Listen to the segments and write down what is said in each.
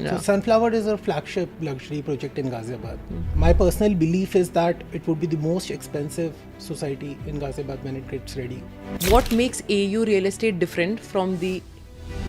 So Sunflower is a flagship luxury project in Ghaziabad. My personal belief is that it would be the most expensive society in Ghaziabad when it gets ready. What makes AU real estate different from the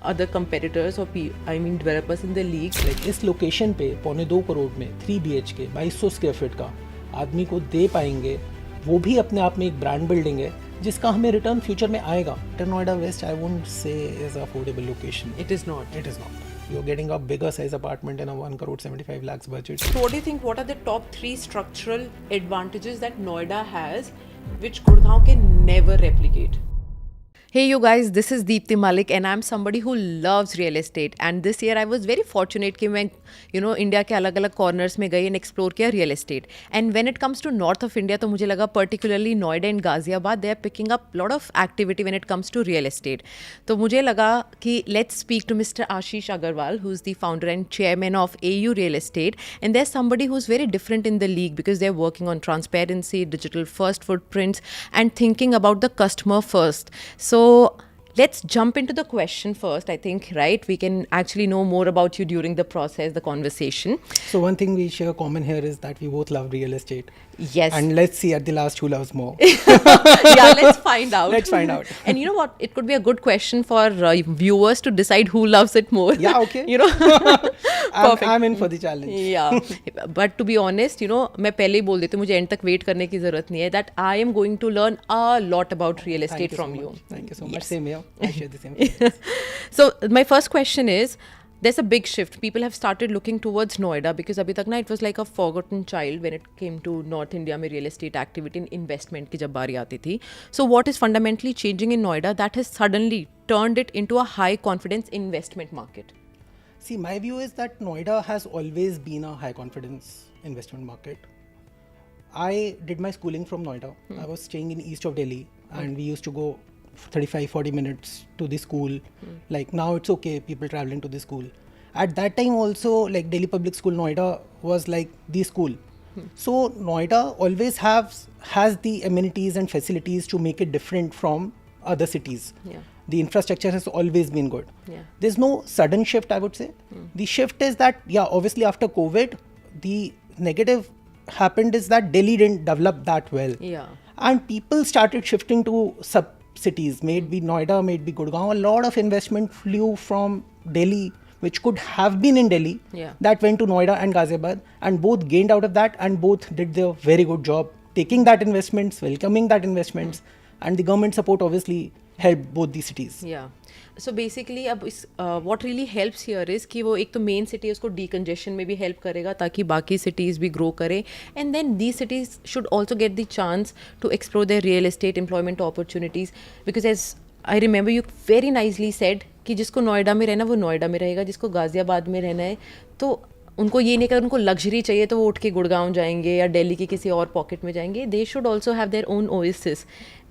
other competitors or developers in the league? Like इस location पे 2.25 करोड़ में 3 BHK 2200 square feet का आदमी को दे पाएंगे, वो भी अपने आप में एक ब्रांड बिल्डिंग है जिसका हमें रिटर्न फ्यूचर में आएगा. Noida west I won't say is affordable location. It is not. It is not. You're getting a bigger size apartment in a 1 crore 75 lakhs budget. So what do you think, what are the top 3 structural advantages that Noida has which Gurgaon can never replicate? Hey you guys, this is Deepti Malik and I'm somebody who loves real estate, and this year I was very fortunate कि मैं India के अलग अलग corners में गई and explore किया real estate. And when it comes to north of India तो मुझे लगा particularly Noida and Ghaziabad they are picking up lot of activity when it comes to real estate. तो मुझे लगा कि let's speak to mister Ashish Agarwal who is the founder and chairman of AU real estate, and there somebody who is very different in the league because they are working on transparency, digital first footprints and thinking about the customer first. So let's jump into the question first. I think, right, we can actually know more about you during the process, the conversation. So one thing we share common here is that we both love real estate. Yes. And let's see at the last who loves more. Yeah, let's find out. Let's find out. And you know what? It could be a good question for viewers to decide who loves it more. Yeah, okay. Perfect. I'm in for the challenge. Yeah. But to be honest, मैं पहले ही बोल देती हूँ, मुझे and तक wait करने की ज़रूरत नहीं है. That I am going to learn a lot about real estate from you. Thank you so much. Same here. I share the same. So my first question is, there's a big shift. People have started looking towards Noida because abhi tak na it was like a forgotten child when it came to North India में real estate activity and investment की जब बारी आती थी. So what is fundamentally changing in Noida that has suddenly turned it into a high confidence investment market? See, my view is that Noida has always been a high confidence investment market. I did my schooling from Noida. I was staying in east of Delhi and we used to go 35-40 minutes to the school. Like now it's okay, people traveling to the school. At that time also, like Delhi Public School Noida was like the school. So Noida always has the amenities and facilities to make it different from other cities. Yeah. The infrastructure has always been good. Yeah. There's no sudden shift, I would say. The shift is that, obviously after COVID, the negative happened is that Delhi didn't develop that well. Yeah. And people started shifting to sub cities, may it be Noida, may it be Gurgaon. A lot of investment flew from Delhi, which could have been in Delhi, that went to Noida and Ghaziabad, and both gained out of that, and both did their very good job taking that investments, welcoming that investments, and the government support obviously helped both the cities. Yeah. So basically अब इस what really helps here is कि वो एक तो main city है उसको decongestion में भी हेल्प करेगा ताकि बाकी cities भी grow करें, and then these cities should also get the chance to explore their real estate employment opportunities, because as I remember you very nicely said कि जिसको नोएडा में रहना वो नोएडा में रहेगा, जिसको गाजियाबाद में रहना है तो उनको ये नहीं कि उनको लग्जरी चाहिए तो वो उठ के गुड़गांव जाएंगे या दिल्ली के किसी और पॉकेट में जाएंगे. They should also have their own oasis,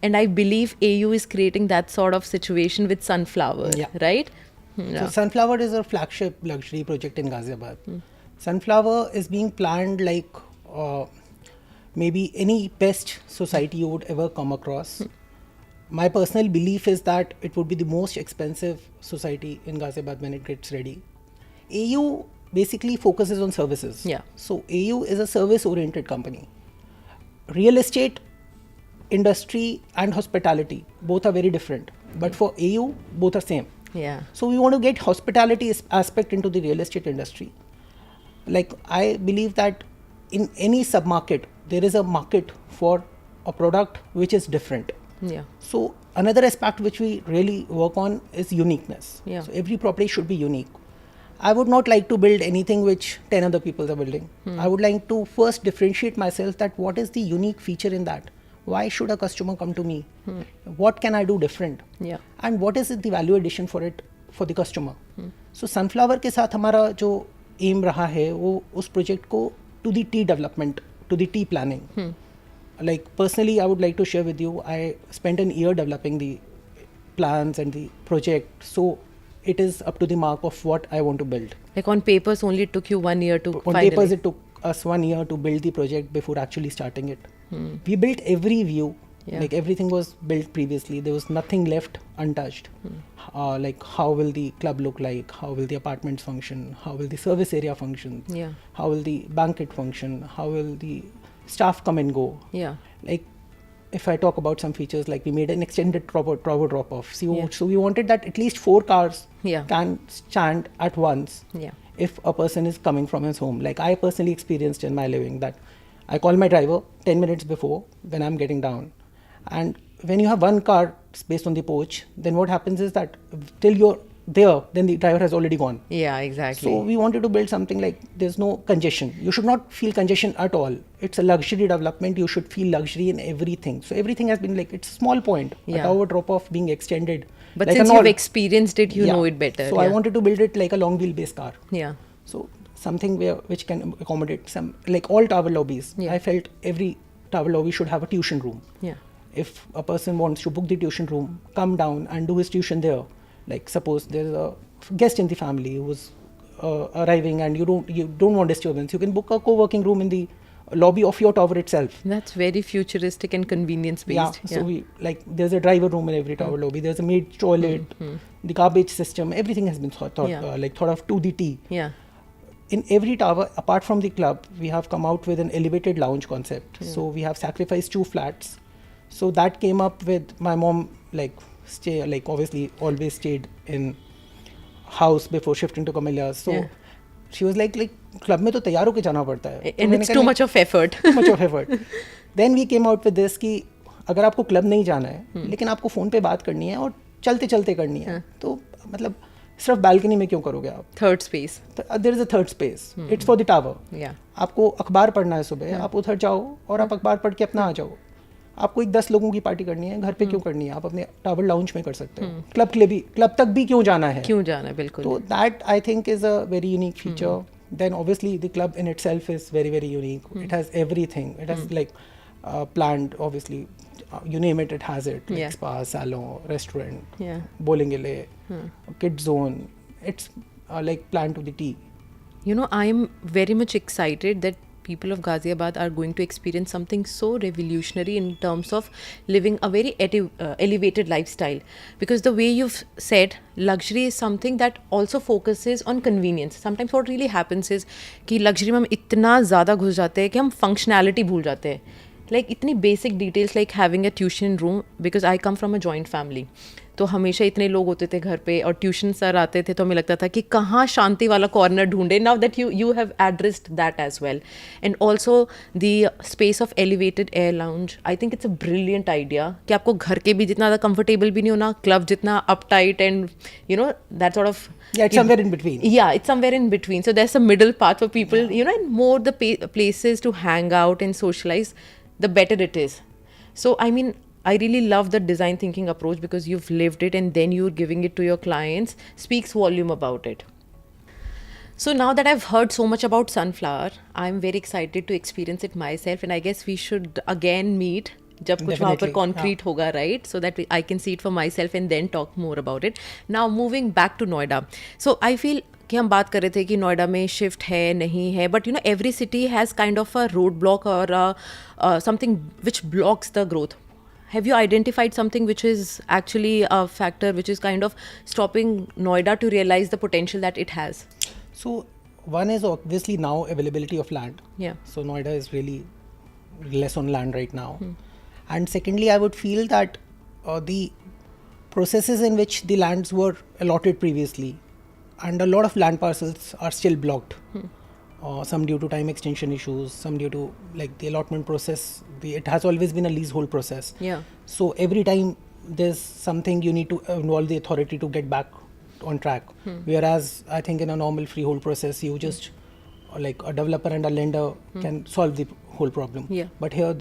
and I believe AU is creating that sort of situation with Sunflower, right? So Sunflower is a flagship luxury project in Ghaziabad. Sunflower is being planned like maybe any best society you would ever come across. My personal belief is that it would be the most expensive society in Ghaziabad when it gets ready. AU basically focuses on services. Yeah. So AU is a service-oriented company. Real estate industry and hospitality both are very different, but for AU both are same. Yeah. So we want to get hospitality aspect into the real estate industry. Like I believe that in any sub-market there is a market for a product which is different. Yeah. So another aspect which we really work on is uniqueness. Yeah. So every property should be unique. I would not like to build anything which 10 other people are building. I would like to first differentiate myself that what is the unique feature in that. Why should a customer come to me? What can I do different? Yeah. And what is the value addition for it for the customer? So Sunflower के साथ हमारा जो aim रहा है वो उस project को to the tea development, to the tea planning. Like personally, I would like to share with you, I spent an year developing the plans and the project. So it is up to the mark of what I want to build. Like on papers only it took you 1 year to On finally. papers it took us 1 year to build the project before actually starting it. We built every view, Yeah. Like everything was built previously. There was nothing left untouched. Like how will the club look like? How will the apartments function? How will the service area function? Yeah. How will the banquet function? How will the staff come and go? Yeah. Like if I talk about some features, like we made an extended travel drop off. Yeah. So we wanted that at least 4 cars Yeah. can stand at once Yeah. if a person is coming from his home. Like I personally experienced in my living that I call my driver 10 minutes before when I'm getting down. And when you have one car based on the porch, then what happens is that till you're there, then the driver has already gone. Yeah, exactly. So we wanted to build something like there's no congestion. You should not feel congestion at all. It's a luxury development. You should feel luxury in everything. So everything has been like, it's a small point. Yeah. A tower drop off being extended. But like since a you've nor- experienced it, you Yeah. know it better. So I wanted to build it like a long wheelbase car. Yeah. So something which can accommodate some, like all tower lobbies. Yeah. I felt every tower lobby should have a tuition room. Yeah. If a person wants to book the tuition room, come down and do his tuition there. Like suppose there's a guest in the family who's arriving and you don't want disturbance, you can book a co-working room in the lobby of your tower itself. That's very futuristic and convenience based. So we like there's a driver room in every tower lobby. There's a maid toilet, the garbage system. Everything has been thought of to the T. Yeah. In every tower, apart from the club, we have come out with an elevated lounge concept. So we have sacrificed 2 flats. So that came up with my mom, obviously always stayed in house before shifting to Camellias. So she was like club में तो तैयार होके जाना पड़ता है. And it's too much of effort. Too much of effort. Then we came out with this कि अगर आपको क्लब नहीं जाना है, लेकिन आपको फोन पे बात करनी है और चलते चलते करनी है, तो मतलब सिर्फ बालकनी में क्यों करोगे आप? Third space. There is a third space. It's for the tower. Yeah. आपको अखबार पढ़ना है सुबह, आप उधर जाओ और आप अखबार पढ़ के अपना आ जाओ. आपको 10 लोगों की पार्टी करनी है, घर पे क्यों करनी है? आप अपने टावर लाउंज में कर सकते हो. क्लब तक भी क्यों जाना है? क्यों जाना, बिल्कुल. So that I think is a very unique feature. Then obviously the club in itself is very, very unique. It has everything. It has planned, obviously, you name it, it has it. Like spa, salon, restaurant, bowling alley, kid zone. It's planned to the T. You know, I am very much excited that people of Ghaziabad are going to experience something so revolutionary in terms of living a very elevated lifestyle. Because the way you've said, luxury is something that also focuses on convenience. Sometimes what really happens is कि luxury में हम इतना ज़्यादा घुस जाते हैं कि हम functionality भूल जाते हैं. Like इतनी basic details like having a tuition room, because I come from a joint family. तो हमेशा इतने लोग होते थे घर पे और ट्यूशन सर आते थे तो हमें लगता था कि कहाँ शांति वाला कॉर्नर ढूंढे. Now that you have addressed that as well. And also the space of elevated air lounge, I think it's a brilliant idea कि आपको घर के भी जितना ज़्यादा कंफर्टेबल भी नहीं होना, क्लब जितना up tight and you know that sort of it's somewhere in between. It's somewhere in between. So there's a middle path for people, and more the places to hang out and socialize, the better it is. So I mean, I really love the design thinking approach because you've lived it and then you're giving it to your clients. Speaks volume about it. So now that I've heard so much about Sunflower, I'm very excited to experience it myself, and I guess we should again meet जब कुछ वहाँ पर concrete होगा, right? So that I can see it for myself and then talk more about it. Now moving back to Noida. So I feel कि हम बात कर रहे थे कि नोएडा में शिफ्ट है नहीं है, but every city has kind of a roadblock or something which blocks the growth. Have you identified something which is actually a factor which is kind of stopping Noida to realize the potential that it has? So one is obviously now availability of land. Yeah. So Noida is really less on land right now. And secondly, I would feel that the processes in which the lands were allotted previously, and a lot of land parcels are still blocked. Some due to time extension issues, some due to the allotment process. It has always been a leasehold process. Yeah. So every time there's something, you need to involve the authority to get back on track. Whereas I think in a normal freehold process, you just like a developer and a lender can solve the whole problem. Yeah. But here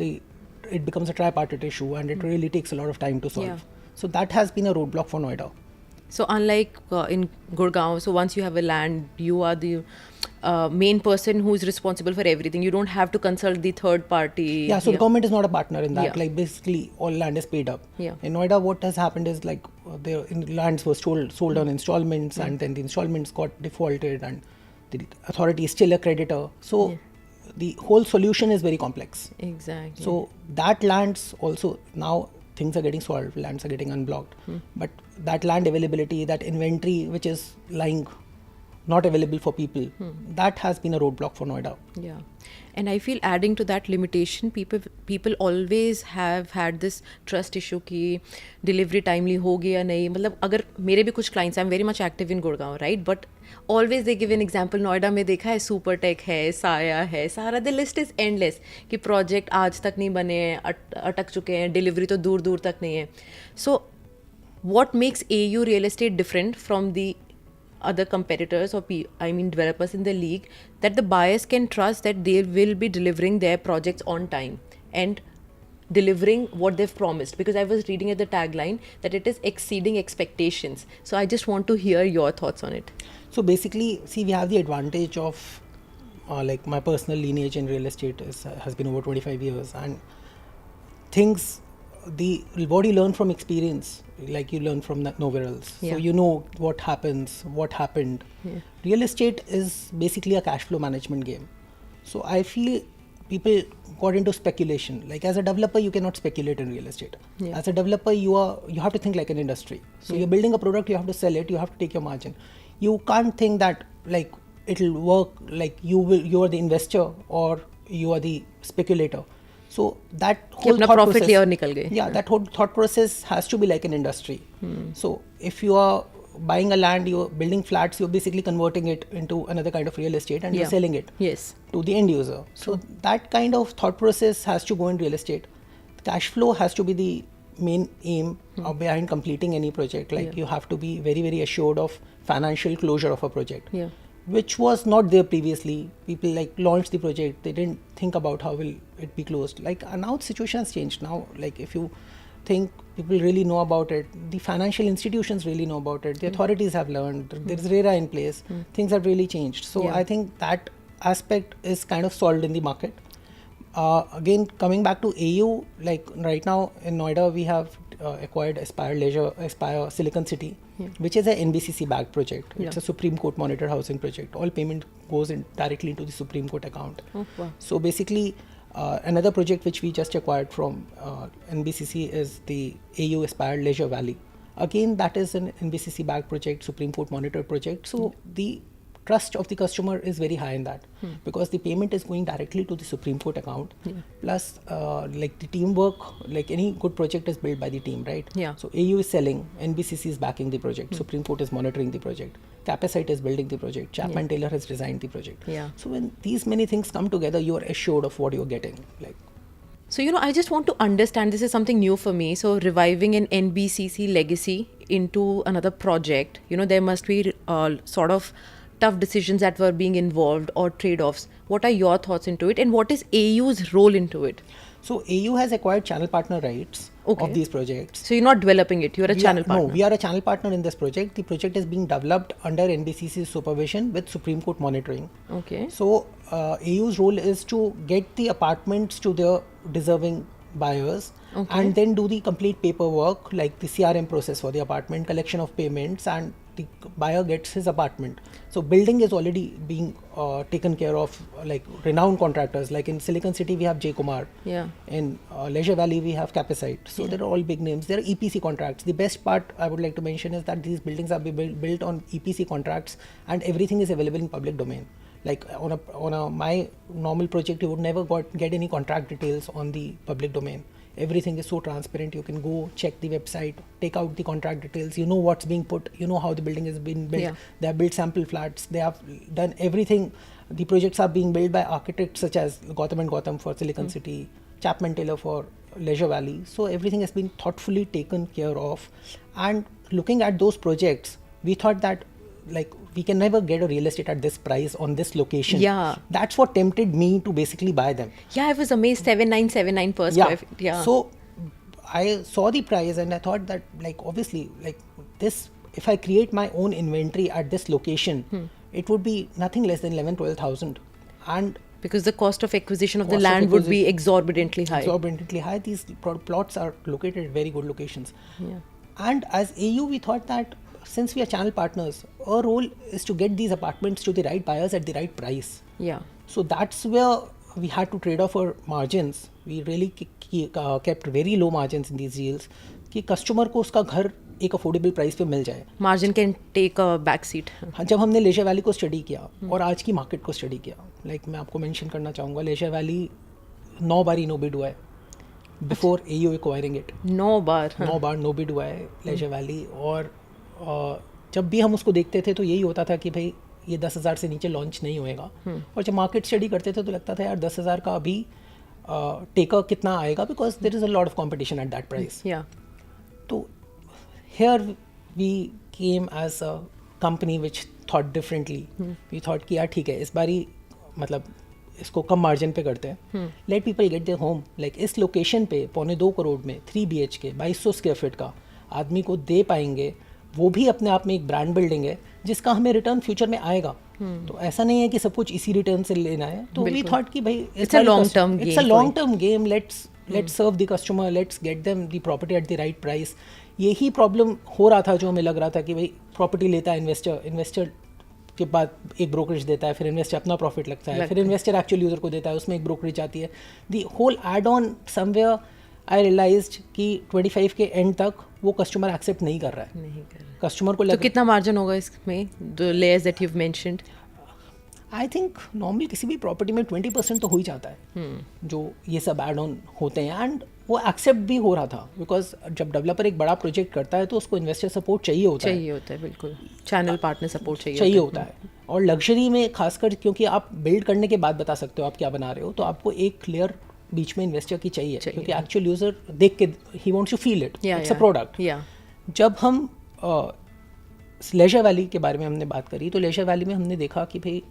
it becomes a tripartite issue, and it really takes a lot of time to solve. Yeah. So that has been a roadblock for Noida. So unlike in Gurgaon, so once you have a land, you are the main person who is responsible for everything. You don't have to consult the third party. Yeah, so the government is not a partner in that. Yeah. Like basically all land is paid up. Yeah. In Noida, what has happened is the lands were sold on installments, and then the installments got defaulted, and the authority is still a creditor. So the whole solution is very complex. Exactly. So that lands also, now things are getting solved, lands are getting unblocked. But that land availability, that inventory which is lying not available for people, that has been a roadblock for Noida. Yeah, and I feel adding to that limitation, people always have had this trust issue कि delivery timely होगी या नहीं. मतलब अगर मेरे भी कुछ clients, I'm very much active in Gurgaon, right? But always they give an example. Noida में देखा है Supertech है, साया है, सारा the list is endless कि project आज तक नहीं बने हैं, अटक चुके हैं, delivery तो दूर दूर तक नहीं है. So what makes AU real estate different from the other competitors or developers in the league, that the buyers can trust that they will be delivering their projects on time and delivering what they've promised? Because I was reading at the tagline that it is exceeding expectations. So I just want to hear your thoughts on it. So basically, see, we have the advantage of like my personal lineage in real estate has been over 25 years, and things, what you learn from experience, like you learn from nowhere else. Yeah. So you know what happens, what happened. Yeah. Real estate is basically a cash flow management game. So I feel people got into speculation. Like as a developer, you cannot speculate in real estate. Yeah. As a developer, you have to think like an industry. So you're building a product, you have to sell it, you have to take your margin. You can't think that like it'll work, like you are the investor or you are the speculator. So that whole thought profit process, लिया और निकल गए. yeah, that whole thought process has to be like an industry. So if you are buying a land, you're building flats, you're basically converting it into another kind of real estate and you're selling it to the end user. So that kind of thought process has to go in real estate. Cash flow has to be the main aim behind completing any project. Like you have to be very, very assured of financial closure of a project. Yeah. Which was not there previously. People like launched the project, they didn't think about how will it be closed. Like now the situation has changed. Now, like if you think people really know about it, the financial institutions really know about it, the authorities have learned, there's RERA in place, things have really changed. So I think that aspect is kind of solved in the market. Again, coming back to AU, like right now in Noida, we have acquired Aspire Silicon City, which is a NBCC backed project. It's a Supreme Court monitored housing project. All payment goes in directly into the Supreme Court account. Oh, wow. So basically, another project which we just acquired from NBCC is the AU Aspire Leisure Valley. Again, that is an NBCC backed project, Supreme Court monitored project. So the trust of the customer is very high in that because the payment is going directly to the Supreme Court account. Plus, like the teamwork, like any good project is built by the team, right? Yeah. So AU is selling, NBCC is backing the project, Supreme Court is monitoring the project, Capacite is building the project, Chapman Taylor has designed the project. Yeah. So when these many things come together, you are assured of what you're getting. Like. So, I just want to understand, this is something new for me. So, reviving an NBCC legacy into another project, there must be sort of tough decisions that were being involved or trade-offs. What are your thoughts into it and what is AU's role into it? So AU has acquired channel partner rights of these projects. So you're not developing it, you're a channel partner. No, we are a channel partner in this project. The project is being developed under NBCC's supervision with Supreme Court monitoring. Okay. So AU's role is to get the apartments to their deserving buyers and then do the complete paperwork like the CRM process for the apartment, collection of payments, and the buyer gets his apartment. So building is already being taken care of, like renowned contractors. Like in Silicon City we have J. Kumar. Yeah. In Leisure Valley we have Capacite. So they're all big names. They're EPC contracts. The best part I would like to mention is that these buildings are built on EPC contracts and everything is available in public domain. Like on my normal project, you would never get any contract details on the public domain. Everything is so transparent. You can go check the website, take out the contract details. You know what's being put. You know how the building is being built. Yeah. They have built sample flats. They have done everything. The projects are being built by architects such as Gautam and Gautam for Silicon City, Chapman Taylor for Leisure Valley. So everything has been thoughtfully taken care of. And looking at those projects, we thought that like we can never get a real estate at this price on this location. Yeah. That's what tempted me to basically buy them. Yeah, I was amazed, 7979 per square feet. Yeah. So I saw the price and I thought that like obviously like this, if I create my own inventory at this location, it would be nothing less than 11,000-12,000. And because the cost of acquisition of the land would be exorbitantly high. Exorbitantly high. These plots are located at very good locations. Yeah. And as AU, we thought that since we are channel partners, our role is to get these apartments to the right buyers at the right price. Yeah. So that's where we had to trade off our margins. We really kept very low margins in these deals कि customer को उसका घर एक affordable price पे मिल जाए. Margin can take a back seat. हाँ, जब हमने लेजर वैली को स्टडी किया और आज की मार्केट को स्टडी किया, लाइक मैं आपको मेंशन करना चाहूँगा, लेजर वैली 9 बार नो बिड हुआ है बिफोर AU एक्वायरिंग इट. 9 बार नो बिड हुआ है लेजर वैली. और जब भी हम उसको देखते थे तो यही होता था कि भाई ये 10,000 से नीचे लॉन्च नहीं होएगा. और जब मार्केट स्टडी करते थे तो लगता था यार 10,000 का अभी टेकर कितना आएगा, because there is a lot of competition at that price. तो here we came as a company which thought differently. We thought कि यार ठीक है, इस बारी मतलब इसको कम मार्जिन पे करते हैं. Let people get their home. Like इस लोकेशन पे 2.25 करोड़ में 3 BHK 2200 स्क्वायर फीट का आदमी को दे पाएंगे. वो भी अपने आप में एक ब्रांड बिल्डिंग है जिसका हमें रिटर्न फ्यूचर में आएगा. तो ऐसा नहीं है कि सब कुछ इसी रिटर्न से लेना है. तो वी थॉट कि भाई it's a long term game. Let's serve the customer, let's get them the property at the right price. यही प्रॉब्लम हो रहा था जो हमें लग रहा था कि भाई प्रॉपर्टी लेता है इन्वेस्टर के बाद एक ब्रोकरेज देता है, फिर इन्वेस्टर अपना प्रॉफिट लगता है, फिर इन्वेस्टर एक्चुअल यूज़र को देता है, उसमें एक ब्रोकरेज आती है. The whole add on somewhere I realized कि 25 के एंड तक वो कस्टमर एक्सेप्ट नहीं कर रहा है. कस्टमर को तो कितना मार्जिन होगा इसमें, the layers that you have mentioned? I think normally किसी भी प्रॉपर्टी में 20% तो हो ही जाता है जो ये सब एड ऑन होते हैं. एंड वो एक्सेप्ट भी हो रहा था बिकॉज जब डेवलपर एक बड़ा प्रोजेक्ट करता है तो उसको इन्वेस्टर सपोर्ट चाहिए होता है. बिल्कुल चैनल पार्टनर सपोर्ट चाहिए होता है. और लग्जरी में खासकर क्योंकि आप बिल्ड करने के बाद बता सकते हो आप क्या बना रहे हो, तो आपको एक क्लियर बीच में इन्वेस्टर की चाहिए. क्योंकि एक्चुअल यूजर देख के he wants to feel it, it's a product. जब हम लेजर वैली के बारे में हमने बात करी तो लेजर वैली में हमने देखा कि भाई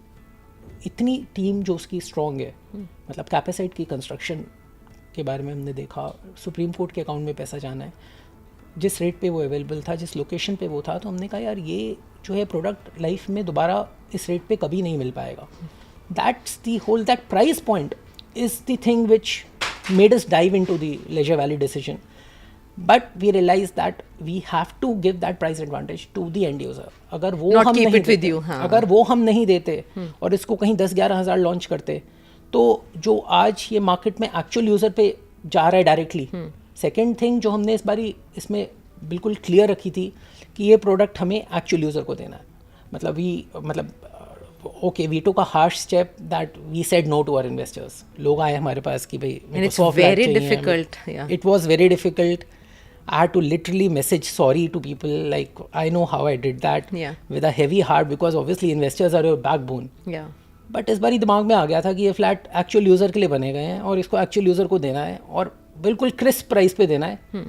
इतनी टीम जो उसकी स्ट्रॉन्ग है, मतलब कैपेसाइट की कंस्ट्रक्शन के बारे में हमने देखा, सुप्रीम कोर्ट के अकाउंट में पैसा जाना है, जिस रेट पे वो अवेलेबल था, जिस लोकेशन पे वो था, तो हमने कहा यार ये जो है प्रोडक्ट लाइफ में दोबारा इस रेट पे कभी नहीं मिल पाएगा. That's the whole, that price point is the thing which made us dive into the Leisure Valley decision. But we realize that we have to give that price advantage to the end user. अगर वो हम नहीं देते, अगर वो हम नहीं देते और इसको कहीं 10-11 हज़ार लॉन्च करते, तो जो आज ये मार्केट में एक्चुअल यूज़र पे जा रहा है डायरेक्टली. सेकेंड थिंग जो हमने इस बारी इसमें बिल्कुल क्लियर रखी थी कि ये प्रोडक्ट हमें एक्चुअल यूज़र को देना है. मतलब okay, we took a harsh step that we said no to our investors. लोग आए हमारे पास कि भाई it's very difficult. It was very difficult. I had to literally message sorry to people. Like, I know how I did that with a heavy heart because obviously investors are your backbone. But इस बारी दिमाग में आ गया था कि ये flat actual user के लिए बने गए हैं और इसको एक्चुअल यूज़र को देना है और बिल्कुल क्रिस्प प्राइस पे देना है,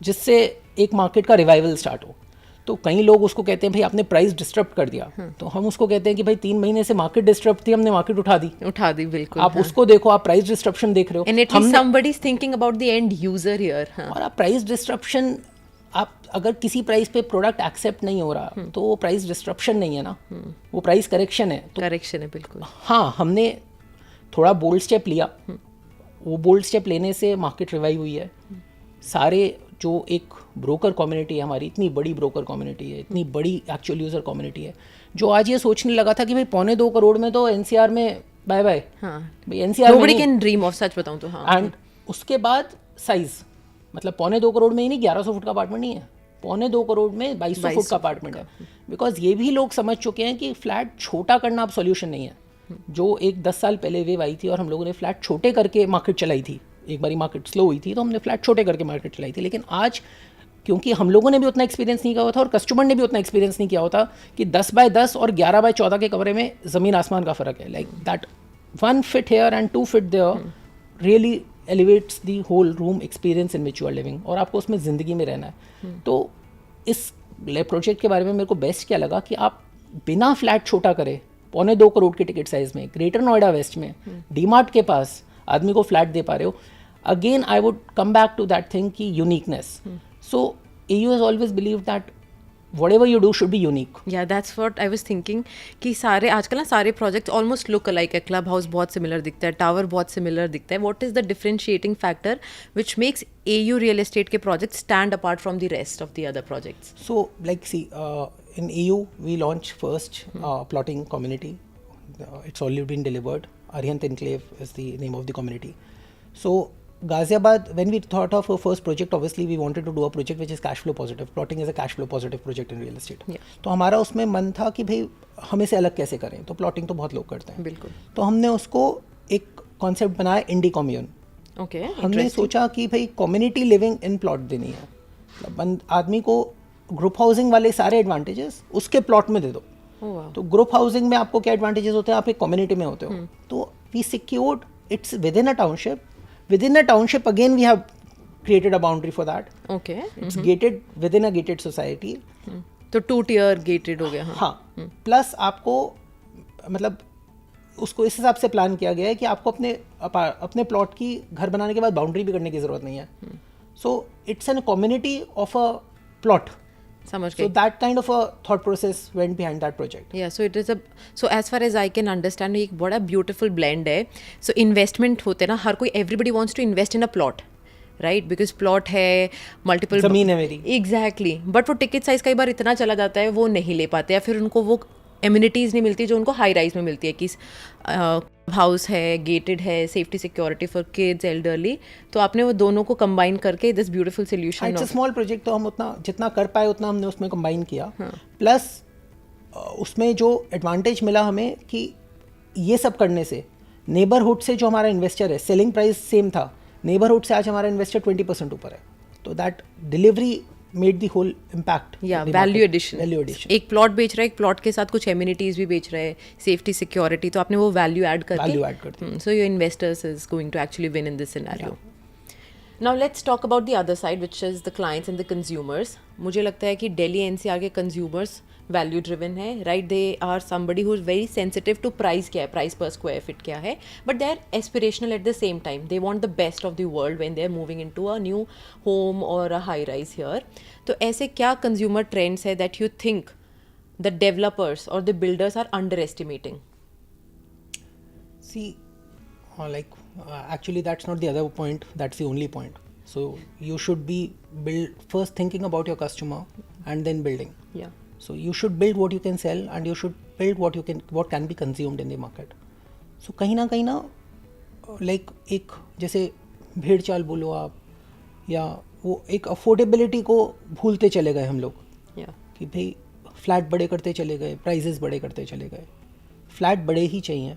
जिससे एक मार्केट का रिवाइवल स्टार्ट हो. तो कई लोग उसको कहते हैं भाई आपने प्राइस डिस्टर्ब कर दिया. तो हम उसको कहते हैं कि भाई 3 महीने से मार्केट डिस्टर्ब थी, हमने मार्केट उठा दी. बिल्कुल. आप उसको देखो, आप प्राइस डिस्ट्रप्शन देख रहे हो. And at least somebody is thinking about the end user here. और आप प्राइस डिस्ट्रप्शन, आप अगर किसी प्राइस पे प्रोडक्ट एक्सेप्ट नहीं हो रहा तो वो प्राइस डिस्ट्रप्शन नहीं है ना, वो प्राइस करेक्शन है. तो करेक्शन है बिल्कुल. हाँ, हमने थोड़ा बोल्ड स्टेप लिया. वो बोल्ड स्टेप लेने से मार्केट रिवाइव हुई है. सारे जो एक ब्रोकर कम्युनिटी है हमारी, इतनी बड़ी ब्रोकर कम्युनिटी है, इतनी बड़ी एक्चुअल यूज़र कम्युनिटी है, जो आज ये सोचने लगा था कि भाई 2.25 करोड़ में तो एनसीआर में बाय बाय. भाई NCR nobody can dream of, सच बताऊं तो. एंड उसके बाद साइज, मतलब 2.25 करोड़ में ही नहीं, 1100 फुट का अपार्टमेंट नहीं है, 2.25 करोड़ में 2200 फुट का अपार्टमेंट है. बिकॉज ये भी लोग समझ चुके हैं कि फ्लैट छोटा करना अब सॉल्यूशन नहीं है. जो एक 10 साल पहले वेव आई थी और हम लोगों ने फ्लैट छोटे करके मार्केट चलाई थी, एक बारी मार्केट स्लो हुई थी तो हमने फ्लैट छोटे करके मार्केट चलाई थी. लेकिन आज क्योंकि हम लोगों ने भी उतना एक्सपीरियंस नहीं किया हुआ था और कस्टमर ने भी उतना एक्सपीरियंस नहीं किया होता कि 10 बाय 10 और 11 बाय 14 के कमरे में ज़मीन आसमान का फ़र्क है. Like that 1 feet here and 2 feet there really elevates the whole room experience in which you are living. और आपको उसमें ज़िंदगी में रहना है. तो इस प्रोजेक्ट के बारे में मेरे को बेस्ट क्या लगा कि आप बिना फ्लैट छोटा करे 2.25 करोड़ के टिकट साइज़ में ग्रेटर नोएडा वेस्ट में डीमार्ट के पास आदमी को फ्लैट दे पा रहे हो. Again, I would come back to that thing ki uniqueness. So AU has always believed that whatever you do should be unique. Yeah, that's what I was thinking. कि सारे आजकल ना सारे प्रोजेक्ट्स ऑलमोस्ट लुक अलाइक है. Club house बहुत similar दिखता है, tower बहुत सिमिलर दिखता है. What is the differentiating factor which makes AU real estate के projects stand apart from the rest of the other projects? So like see, in AU we launched first plotting community. it's already been delivered. Arihant Enclave is the name of the community. So Ghaziabad, when we thought of our first project, obviously we wanted to do a project which is cash flow positive. Plotting is a cash flow positive project in real estate. Yeah. तो हमारा उसमें मन था कि भाई हम इसे अलग कैसे करें. तो प्लॉटिंग तो बहुत लोग करते हैं. बिल्कुल. तो हमने उसको एक कॉन्सेप्ट बनाया इंडी कॉम्यून. ओके. हमने सोचा कि भाई कम्युनिटी लिविंग इन प्लॉट देनी है. मतलब आदमी को ग्रुप हाउसिंग वाले सारे एडवांटेजेस उसके प्लॉट में दे दो. तो ग्रुप हाउसिंग में आपको क्या एडवांटेजेस होते हैं, आप एक कम्युनिटी में होते हो. तो we secured it's within a township. Within a township, again, we have created a boundary for that. Okay. It's gated within a gated society. तो 2-tier gated हो गया. हाँ. प्लस आपको मतलब उसको इस हिसाब से प्लान किया गया है कि आपको अपने प्लॉट की घर बनाने के बाद बाउंड्री भी करने की जरूरत नहीं है. So it's an community of a plot. समझ गए. So that kind of a thought process went behind that project. Yeah, so it is so as far as I can understand, एक बड़ा beautiful blend है. So investment होते हैं ना, हर कोई everybody wants to invest in a plot, right? Because plot है, multiple ज़मीन है मेरी. Exactly. But वो ticket size कई बार इतना चला जाता है, वो नहीं ले पाते, या फिर उनको वो एम्यूनिटीज़ नहीं मिलती जो उनको हाई राइज में मिलती है कि हाउस है, गेटेड है, safety security for kids, elderly. तो आपने वो दोनों को कंबाइन करके this beautiful solution. It's a small project, तो हम उतना जितना कर पाए उतना हमने उसमें कंबाइन किया. प्लस उसमें जो एडवांटेज मिला हमें कि ये सब करने से नेबरहुड से जो हमारा इन्वेस्टर है, सेलिंग प्राइस सेम था, नेबरहुड से आज हमारा इन्वेस्टर 20% ऊपर है. तो that delivery made the whole impact. या वैल्यू एडिशन. एक प्लॉट बेच रहा है, एक प्लॉट के साथ कुछ एम्यूनिटीज भी बेच रहा है, सेफ्टी सिक्योरिटी, तो आपने वो वैल्यू ऐड करके so your investors is going to actually win in this scenario. Now let's talk about the other side which is the clients and the consumers. मुझे लगता है कि दिल्ली एनसीआर के कंज्यूमर्स वैल्यू ड्रिवन है, right? They are somebody who is very sensitive to price. क्या है price per square feet क्या है, but they are aspirational at the same time. They want the best of the world when they are moving into a new home और a high rise here. तो ऐसे क्या consumer trends है that you think the developers और the builders are underestimating? See, actually that's not the other point, that's the only point. So you should be first thinking about your customer and then building. Yeah. So you should build what you can sell and you should build what can be consumed in the market. So कहीं ना like एक जैसे भेड़ चाल बोलो आप, या वो एक अफोर्डेबिलिटी को भूलते चले गए हम लोग. Yeah. कि भाई फ्लैट बड़े करते चले गए, प्राइजेस बड़े करते चले गए. फ्लैट बड़े ही चाहिए,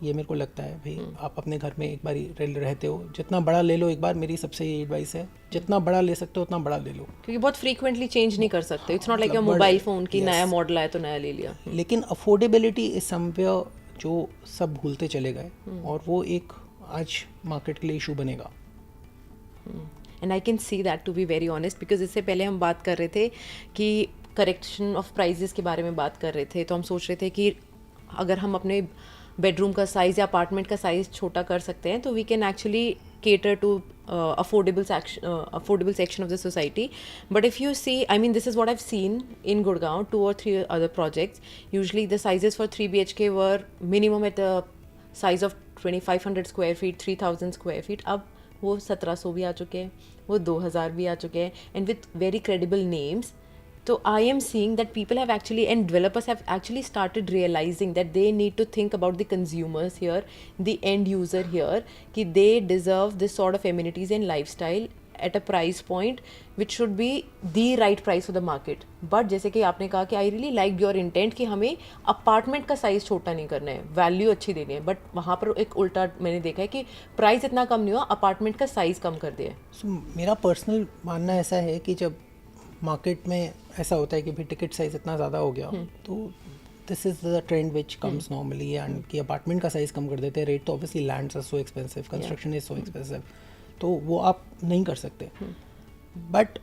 ये मेरे को लगता है. भाई आप अपने घर में एक बार रहते हो, जितना बड़ा ले लो एक बार. मेरी सबसे ये एडवाइस है, जितना बड़ा ले सकते हो उतना बड़ा ले लो, क्योंकि बहुत फ्रीक्वेंटली चेंज नहीं कर सकते. It's not like your mobile phone की नया मॉडल आया तो नया ले लिया. लेकिन अफोर्डेबिलिटी इज समवेयर जो सब भूलते चले गए, और वो एक आज मार्केट के लिए इशू बनेगा. And I can see that, to be very honest, because इससे पहले हम बात कर रहे थे कि करेक्शन ऑफ प्राइजेस के बारे में बात कर रहे थे. तो हम सोच रहे थे कि अगर हम अपने बेडरूम का साइज़ या अपार्टमेंट का साइज़ छोटा कर सकते हैं तो we can actually cater to affordable section of the society. But if you see, I mean, this is what I've seen in Gurgaon, 2 or 3 other projects. Usually the sizes for 3 BHK were minimum at a size of 2500 square feet, 3000 square feet. अब वो 1700 भी आ चुके हैं, वो 2000 भी आ चुके हैं, and with very credible names. So I am seeing that people have actually, and developers have actually started realizing that they need to think about the consumers here, the end user here, कि they deserve this sort of amenities and lifestyle at a price point which should be the right price for the market. But जैसे कि आपने कहा कि I really liked your intent कि हमें apartment का size छोटा नहीं करना है, वैल्यू अच्छी देनी है. बट वहाँ पर एक उल्टा मैंने देखा है कि प्राइस इतना कम नहीं हुआ, अपार्टमेंट का साइज़ कम कर दिया. So, मेरा पर्सनल मानना ऐसा है कि जब मार्केट में ऐसा होता है कि भाई टिकट साइज इतना ज़्यादा हो गया, तो this is the trend which comes normally, and कि अपार्टमेंट का साइज़ कम कर देते हैं. रेट तो obviously lands are so expensive, construction is so expensive, तो वो आप नहीं कर सकते. But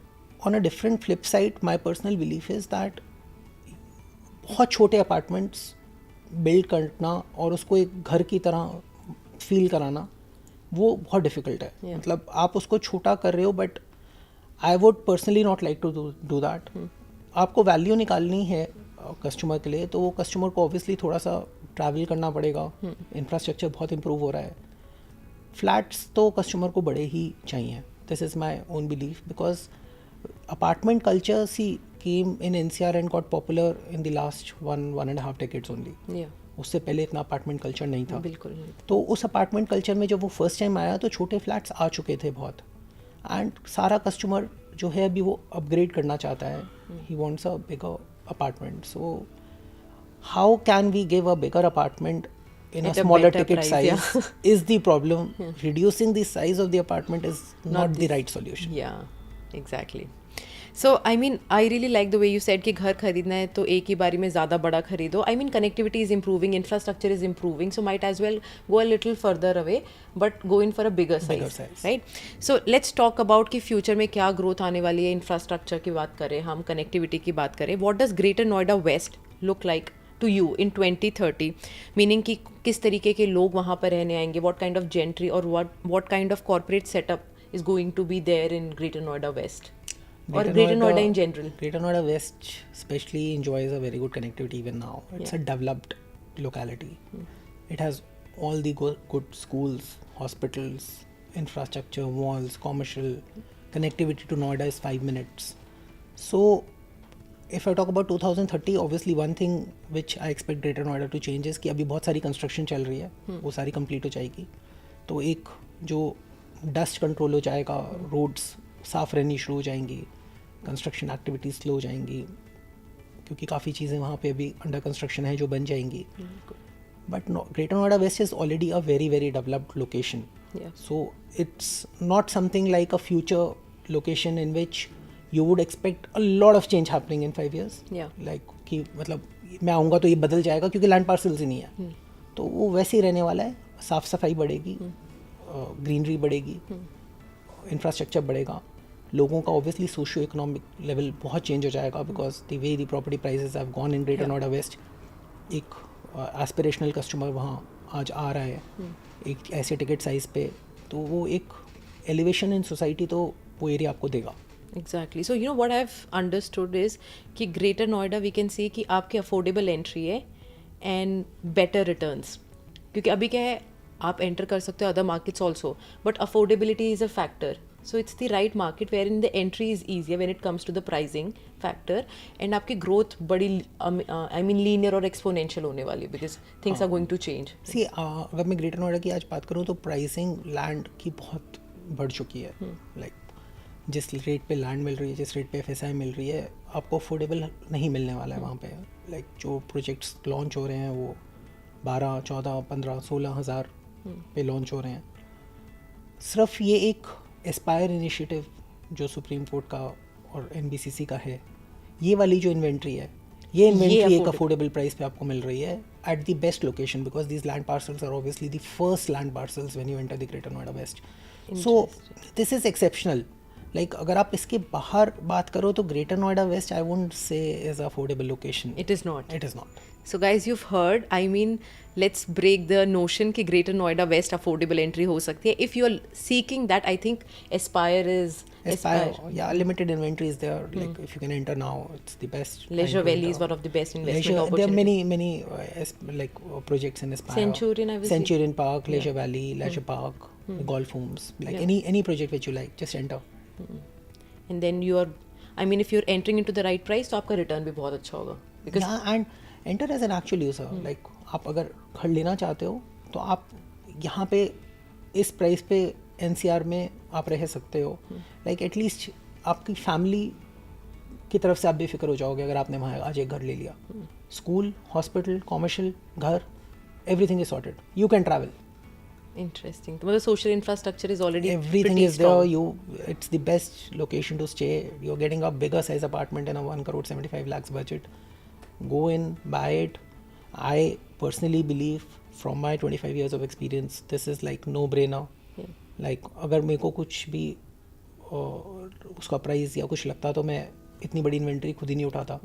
on a different flip side, my personal belief is that बहुत छोटे अपार्टमेंट्स बिल्ड करना और उसको एक घर की तरह फील कराना, वो बहुत डिफ़िकल्ट है. मतलब आप उसको छोटा कर रहे हो, but I would personally not like to do that. आपको वैल्यू निकालनी है कस्टमर के लिए, तो वो कस्टमर को ऑब्वियसली थोड़ा सा ट्रैवल करना पड़ेगा. इंफ्रास्ट्रक्चर बहुत इंप्रूव हो रहा है. फ्लैट्स तो कस्टमर को बड़े ही चाहिए. This is my own belief, because apartment culture see came in NCR and got popular in the last 1.5 decades only. उससे पहले इतना अपार्टमेंट कल्चर नहीं था. बिल्कुल नहीं. तो उस अपार्टमेंट कल्चर में जब वो फर्स्ट टाइम आया तो छोटे फ्लैट्स आ चुके थे बहुत, एंड सारा कस्टमर जो है अभी वो अपग्रेड करना चाहता है. He wants a bigger apartment. So how can we give a bigger apartment in a At a smaller better ticket price, size yeah. is the problem. Reducing the size of the apartment is not the right solution. Yeah, exactly. So, I mean, I really like the way you said कि घर खरीदना है तो एक ही बारी में ज़्यादा बड़ा खरीदो. I mean, connectivity is improving, infrastructure is improving, so might as well go a little further away, but go in for a bigger size. Right? So, let's talk about कि future में क्या growth आने वाली है. Infrastructure की बात करें, हम connectivity की बात करें. What does Greater Noida West look like to you in 2030, meaning कि किस तरीके के लोग वहाँ पर रहने आएंगे, what kind of gentry or what kind of corporate setup is going to be there in Greater Noida West or Greater Noida in general? Greater Noida West especially enjoys a very good connectivity even now. It's a developed locality. It has all the good schools, hospitals, infrastructure, malls, commercial. Connectivity to Noida is 5 minutes. So if I talk about 2030, obviously one thing which I expect Greater Noida to change is कि अभी बहुत सारी construction चल रही है, वो सारी complete हो जाएगी. तो एक जो डस्ट कंट्रोल हो जाएगा, रोड्स साफ रहनी शुरू हो जाएंगी, कंस्ट्रक्शन एक्टिविटीज़ स्लो हो जाएंगी, क्योंकि काफ़ी चीज़ें वहाँ पे अभी अंडर कंस्ट्रक्शन है जो बन जाएंगी. But Greater Noida West is already a very very developed location. So it's not something like a future location in which you would expect a lot of change happening in 5 years. Like कि मतलब मैं आऊँगा तो ये बदल जाएगा क्योंकि land parcels ही नहीं है. तो वो वैसे ही रहने वाला है. साफ सफाई बढ़ेगी, ग्रीनरी बढ़ेगी, इंफ्रास्ट्रक्चर बढ़ेगा, लोगों का ऑब्वियसली सोशियो इकोनॉमिक लेवल बहुत चेंज हो जाएगा because the way the property prices have gone in greater Noida west. एक एस्पिरेशनल कस्टमर वहाँ आज आ रहा है एक ऐसे टिकट साइज पे, तो वो एक एलिवेशन इन सोसाइटी तो वो एरिया आपको देगा. Exactly. So, you know what I've understood is कि Greater Noida we can see कि आपके affordable entry है and better returns. क्योंकि अभी क्या है, आप enter कर सकते हो other markets also, but affordability is a factor. So it's the right market wherein the entry is easier when it comes to the pricing factor, and आपकी growth बड़ी I mean linear और exponential होने वाली because things are going to change. See, अगर मैं Greater Noida की आज बात करूँ तो pricing land की बहुत बढ़ चुकी है. Like जिस रेट पे लैंड मिल रही है, जिस रेट पे FSI मिल रही है, आपको अफोर्डेबल नहीं मिलने वाला है वहाँ पे. लाइक जो प्रोजेक्ट्स लॉन्च हो रहे हैं वो 12, 14, 15, 16 हज़ार पे लॉन्च हो रहे हैं. सिर्फ ये एक एस्पायर इनिशिएटिव जो सुप्रीम कोर्ट का और NBCC का है, ये वाली जो इन्वेंट्री है, ये इन्वेंट्री एक अफोर्डेबल प्राइस पे आपको मिल रही है at the best location because these land parcels are obviously the first land parcels when you enter the greater Noida west. So this is exceptional. Like अगर आप इसके बाहर बात करो तो greater Noida west I won't say is affordable location. It is not. It is not. So guys, you've heard. I mean, let's break the notion कि Greater Noida West affordable entry हो सकती है. If you are seeking that, I think Aspire is Aspire. Yeah, limited inventory is there. Like if you can enter now, it's the best. Leisure Valley is one of the best investment There opportunities. are many projects in Aspire. Centurion, I was Centurion Park, Leisure Valley, Leisure Park, golf homes. Like any project which you like, just enter. And then you are, I mean, if you're entering into the right price, तो आपका return भी बहुत अच्छा होगा. Because yeah, and enter as an actual user. Like आप अगर घर लेना चाहते हो तो आप यहाँ पे इस प्राइस पे NCR में आप रह सकते हो. Like at least आपकी फैमिली की तरफ से आप बेफिक्र हो जाओगे अगर आपने वहाँ आज एक घर ले लिया. स्कूल, हॉस्पिटल, कॉमर्शियल, घर, everything is sorted. You can travel. Interesting. The social infrastructure is already everything is strong. there. It's the best location to stay. You're getting a bigger size apartment in a 1 crore 75 lakhs budget. Go in, buy it. I personally believe from my 25 years of experience, this is like no brainer. Like अगर मेरे को कुछ भी उसका price या कुछ लगता तो मैं इतनी बड़ी इन्वेंट्री खुद ही नहीं उठाता.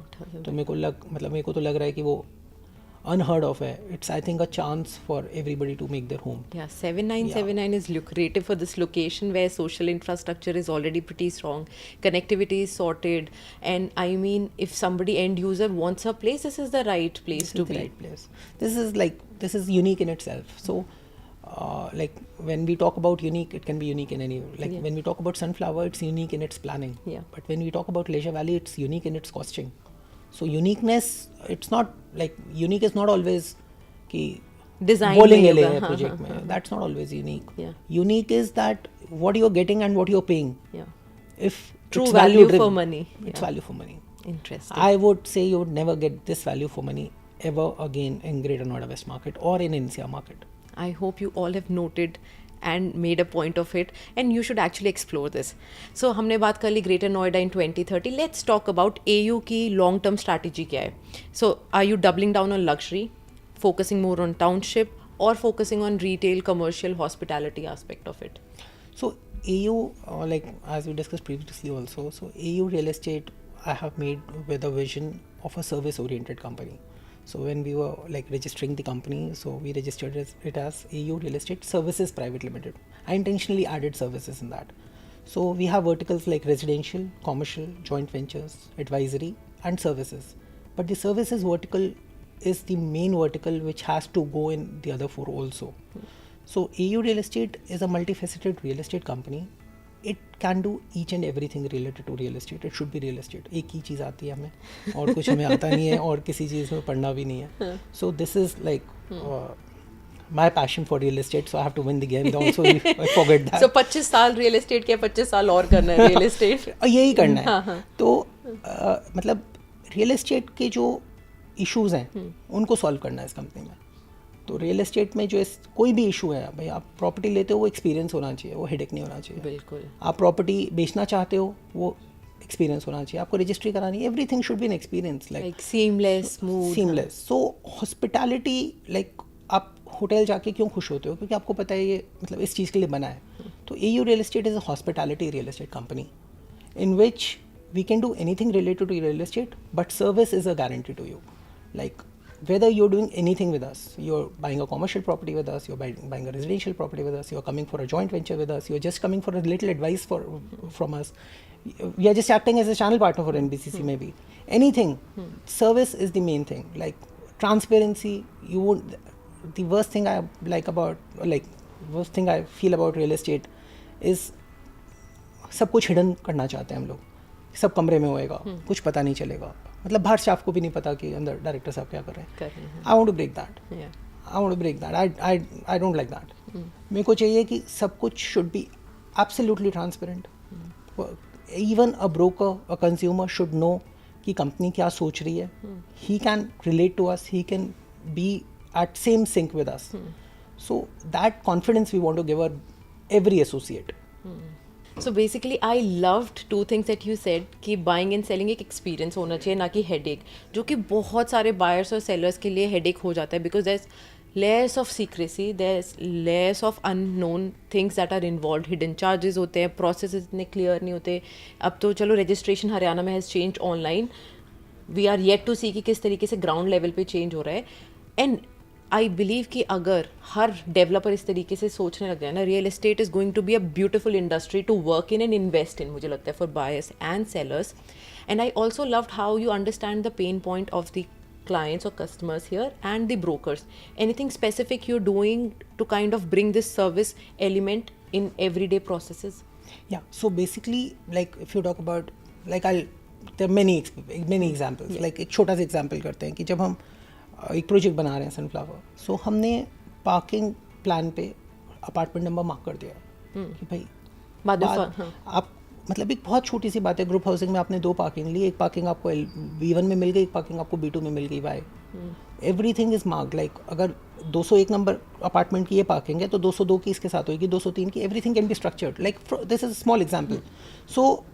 तो मेरे को तो लग रहा है कि वो unheard of है. It's I think a chance for everybody to make their home. Yeah, 7979 is lucrative for this location where social infrastructure is already pretty strong, connectivity is sorted, and I mean if somebody end user wants a place, this is the right place to be. Right place. This is unique in itself. So like when we talk about unique, it can be unique in any like when we talk about Sunflower, it's unique in its planning. But when we talk about Leisure Valley, it's unique in its costing. So uniqueness, it's not like unique is not always कि Design बोलेंगे में ले होगा, हाँ, project हाँ, में, that's not always unique. Yeah. Unique is that what you are getting and what you are paying. Yeah. If True it's value driven, for money. it's Yeah. value for money. Interesting. I would say you would never get this value for money ever again in Greater Noida West market or in NCR market. I hope you all have noted and made a point of it, and you should actually explore this. So हमने बात कर ली Greater Noida in 2030. Let's talk about AU की long term strategy क्या है. So are you doubling down on luxury, focusing more on township, or focusing on retail, commercial, hospitality aspect of it? So AU, like as we discussed previously also, so AU Real Estate I have made with a vision of a service oriented company. So when we were like registering the company, so we registered it as AU Real Estate Services Private Limited. I intentionally added services in that. So we have verticals like residential, commercial, joint ventures, advisory and services. But the services vertical is the main vertical which has to go in the other four also. So AU Real Estate is a multifaceted real estate company. It can do each and everything related to real estate. It should be real estate. एक ही चीज़ आती है हमें और कुछ हमें आता नहीं है और किसी चीज़ में पढ़ना भी नहीं है. So this is like my passion for real estate. So I have to win the game. Also I forget that. So 25 साल real estate के 25 साल और करना है real estate. यही करना है. तो मतलब real estate के जो issues हैं उनको solve करना है इस कंपनी में. तो रियल एस्टेट में जो कोई भी इशू है भाई, आप प्रॉपर्टी लेते हो वो एक्सपीरियंस होना चाहिए, वो हेडेक नहीं होना चाहिए. बिल्कुल. आप प्रॉपर्टी बेचना चाहते हो वो एक्सपीरियंस होना चाहिए. आपको रजिस्ट्री करानी है, everything should be an experience, like seamless, smooth, seamless. So hospitality, like आप होटल जाके क्यों खुश होते हो? क्योंकि आपको पता है ये मतलब इस चीज़ के लिए बना है. तो AU real estate is a hospitality real estate company in which we can do anything related to real estate, but service is a guarantee to you. Like whether you're doing anything with us, you're buying a commercial property with us, you're buying a residential property with us, you're coming for a joint venture with us, you're just coming for a little advice from us, we are just acting as a channel partner for NBCC maybe. Anything, service is the main thing. Like transparency, you won't. The worst thing I feel about real estate is सब कुछ hidden करना चाहते हैं हम लोग. सब कमरे में होएगा, कुछ पता नहीं चलेगा. मतलब बाहर स्टाफ को भी नहीं पता कि अंदर डायरेक्टर साहब क्या कर रहे हैं. I want to break that. I want to break that. I don't like that. मेरे को चाहिए कि सब कुछ should be absolutely transparent. Even a broker, a consumer should know कि कंपनी क्या सोच रही है. He can relate to us, he can be at same sync with us. So that confidence we want to give every associate. So basically I loved two things that you said कि buying and selling एक experience होना चाहिए, ना कि headache, जो कि बहुत सारे buyers और sellers के लिए headache हो जाता है, because there's layers of secrecy, there's layers of unknown things that are involved, hidden charges होते हैं, processes इतने clear नहीं होते. अब तो चलो registration हरियाणा में has changed online, we are yet to see कि किस तरीके से ground level पे change हो रहा है. And आई बिलीव कि अगर हर डेवलपर इस तरीके से सोचने लग जाए ना, real estate is going to be a beautiful industry to work in and invest in, मुझे लगता है, for buyers and sellers. And I also loved how you understand the pain point of the clients or customers here and the brokers. Anything specific you're doing to kind of bring this service element in everyday processes? Yeah, so basically like if you talk about like there are many examples. Like एक छोटा सा example करते हैं कि जब हम एक project बना रहे हैं सनफ्लावर, सो हमने पार्किंग प्लान पे अपार्टमेंट नंबर मार्क कर दिया कि भाई आप मतलब एक बहुत छोटी सी बात है, ग्रुप हाउसिंग में आपने 2 पार्किंग ली, एक पार्किंग आपको B1 में मिल गई, एक पार्किंग आपको B2 में मिल गई. Why? Everything is marked. Like अगर 201 नंबर अपार्टमेंट की ये पार्किंग है तो 202 की इसके साथ होगी, 203 की. Everything can be structured. Like this is a small example. So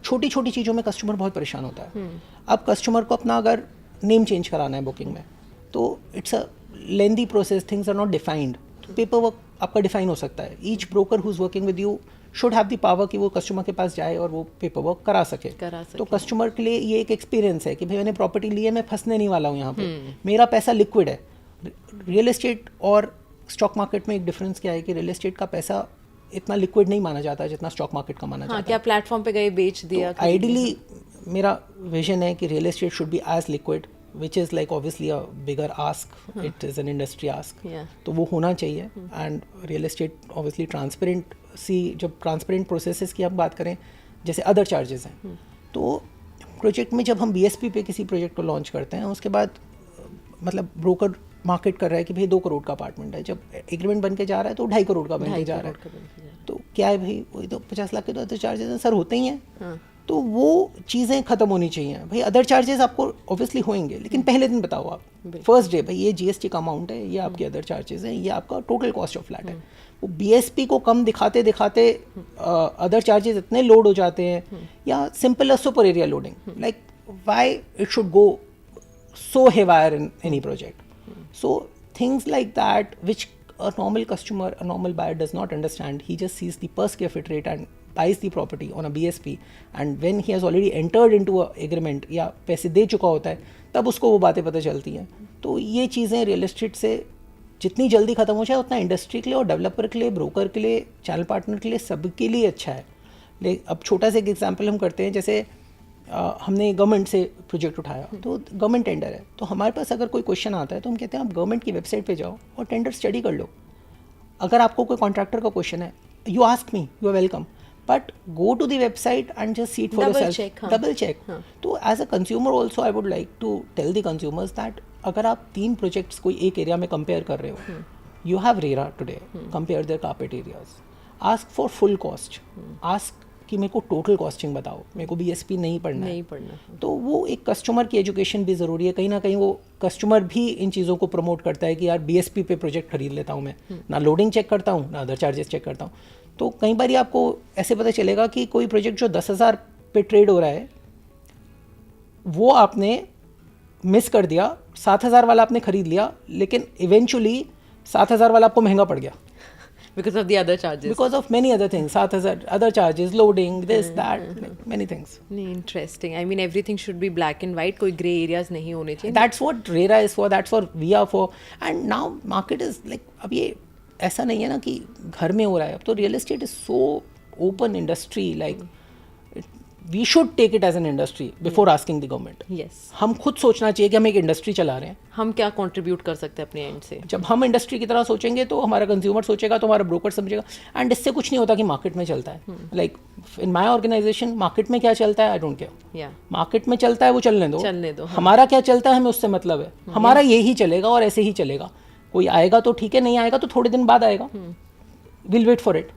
छोटी छोटी चीज़ों में कस्टमर बहुत परेशान होता है. अब कस्टमर को अपना अगर नेम चेंज कराना है बुकिंग में, तो it's a lengthy process, things are not defined. Paper work आपका डिफाइन हो सकता है. Each broker who is working with you should have the power कि वो कस्टमर के पास जाए और वो पेपर वर्क करा सके. तो कस्टमर के लिए ये एक एक्सपीरियंस है कि भाई मैंने प्रॉपर्टी ली है, मैं फंसने नहीं वाला हूँ यहाँ पे, मेरा पैसा लिक्विड है. रियल एस्टेट और स्टॉक मार्केट में एक डिफरेंस क्या है कि रियल एस्टेट का पैसा इतना लिक्विड नहीं माना जाता जितना स्टॉक मार्केट का माना जाता है. क्या प्लेटफॉर्म पे गए बेच दिया. आइडियली मेरा विजन है कि real estate should be as liquid, which is like obviously a bigger ask. It is an industry ask. तो वो होना चाहिए. And real estate obviously transparent. जब ट्रांसपेरेंट प्रोसेसेस की हम बात करें, जैसे अदर चार्जेस हैं, तो प्रोजेक्ट में जब हम BSP पे किसी प्रोजेक्ट को लॉन्च करते हैं, उसके बाद मतलब ब्रोकर मार्केट कर रहा है कि भाई 2 करोड़ का अपार्टमेंट है, जब एग्रीमेंट बन के जा रहा है तो 2.5 करोड़ का बन के जा रहा है, तो क्या है भाई वही तो 50 लाख के तो अदर चार्जेस सर होते ही हैं। हाँ. तो वो चीज़ें खत्म होनी चाहिए भाई। अदर चार्जेस आपको ऑब्वियसली होंगे, लेकिन पहले दिन बताओ आप फर्स्ट डे भाई ये जीएसटी का अमाउंट है, ये आपके अदर चार्जेस हैं, ये आपका टोटल कॉस्ट ऑफ फ्लैट है। वो बीएसपी को कम दिखाते दिखाते अदर चार्जेस इतने लोड हो जाते हैं, या simple super area loading, like why it should go so haywire in any project. So things like that which a normal customer, a normal buyer does not understand. He just sees the per square foot rate and buys the property on a BSP, and when he has already entered into a agreement या पैसे दे चुका होता है तब उसको वो बातें पता चलती हैं। तो ये चीज़ें रियल एस्टेट से जितनी जल्दी ख़त्म हो जाए उतना इंडस्ट्री के लिए और डेवलपर के लिए, ब्रोकर के लिए, चैनल पार्टनर के लिए, सबके लिए अच्छा है। लेकिन अब छोटा सा एक एग्जाम्पल हम करते हैं, जैसे हमने गवर्नमेंट से प्रोजेक्ट उठाया, तो गवर्नमेंट टेंडर है, तो हमारे पास अगर कोई क्वेश्चन आता है तो हम कहते हैं आप गवर्नमेंट की वेबसाइट पे जाओ और टेंडर स्टडी कर लो। अगर आपको कोई कॉन्ट्रैक्टर का क्वेश्चन है, you ask me, you are welcome, but go to the website and just see it for yourself, double check. तो as a consumer also I would like to tell the consumers that अगर आप 3 projects कोई एक area में compare कर रहे हो, you have RERA today, compare there carpet areas, ask for full cost, ask कि मेरे को टोटल कॉस्टिंग बताओ, मेरे को बीएसपी नहीं पढ़ना है। तो वो एक कस्टमर की एजुकेशन भी ज़रूरी है। कहीं ना कहीं वो कस्टमर भी इन चीज़ों को प्रमोट करता है कि यार बीएसपी पे प्रोजेक्ट खरीद लेता हूँ मैं, ना लोडिंग चेक करता हूँ ना अदर चार्जेस चेक करता हूँ। तो कई बार आपको ऐसे पता चलेगा कि कोई प्रोजेक्ट जो 10,000 पे ट्रेड हो रहा है वो आपने मिस कर दिया, 7,000 वाला आपने खरीद लिया, लेकिन इवेंचुअली 7,000 वाला आपको महंगा पड़ गया because of the other charges, because of many other things, 7,000 other charges, loading, this that, many things. Interesting. I mean everything should be black and white, कोई gray areas नहीं होने चाहिए। That's what RERA is for, that's what we are for, and now market is like, अब ये ऐसा नहीं है ना कि घर में हो रहा है, अब तो real estate is so open industry, like we should take it as an industry before asking the government. Yes, हम खुद सोचना चाहिए कि हम एक इंडस्ट्री चला रहे हैं, हम क्या कंट्रीब्यूट कर सकते हैं अपने एंड से। जब हम इंडस्ट्री की तरह सोचेंगे तो हमारा कंज्यूमर सोचेगा, तो हमारा ब्रोकर समझेगा, एंड इससे कुछ नहीं होता कि मार्केट में चलता है। Like in my organisation market में क्या चलता है आई डोंट केयर, मार्केट में चलता है वो चलने दो, हमारा क्या चलता है हमें उससे मतलब है, हमारा यही चलेगा और ऐसे ही चलेगा। कोई आएगा तो ठीक है, नहीं आएगा तो थोड़े दिन बाद आएगा, will wait for it.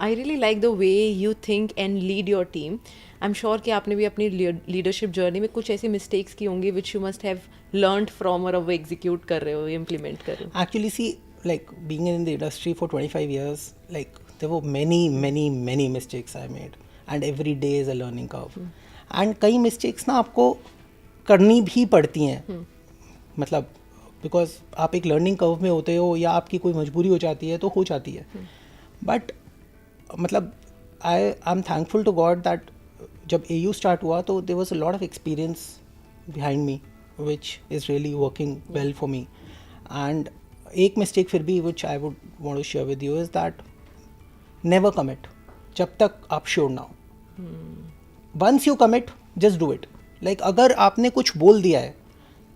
I really like the way you think and lead your team. I am sure कि आपने भी अपनी लीडरशिप जर्नी में कुछ ऐसी मिस्टेक्स की होंगी which you must have learned from, और वो एग्जीक्यूट कर रहे हो, इम्प्लीमेंट कर रहे हो। Actually see, like being in the industry for 25 years, like there were many mistakes I made, and every day is a learning curve. And कई mistakes ना आपको करनी भी पड़ती हैं, मतलब बिकॉज आप एक लर्निंग कर्व में होते हो या आपकी कोई मजबूरी हो जाती है तो हो जाती है। बट मतलब I am thankful to God that जब AU स्टार्ट हुआ तो there was a lot of experience behind me which is really working well for me. And एक मिस्टेक फिर भी which I would want to share with you is that never commit जब तक आप sure ना हो। Once you commit just do it. Like अगर आपने कुछ बोल दिया है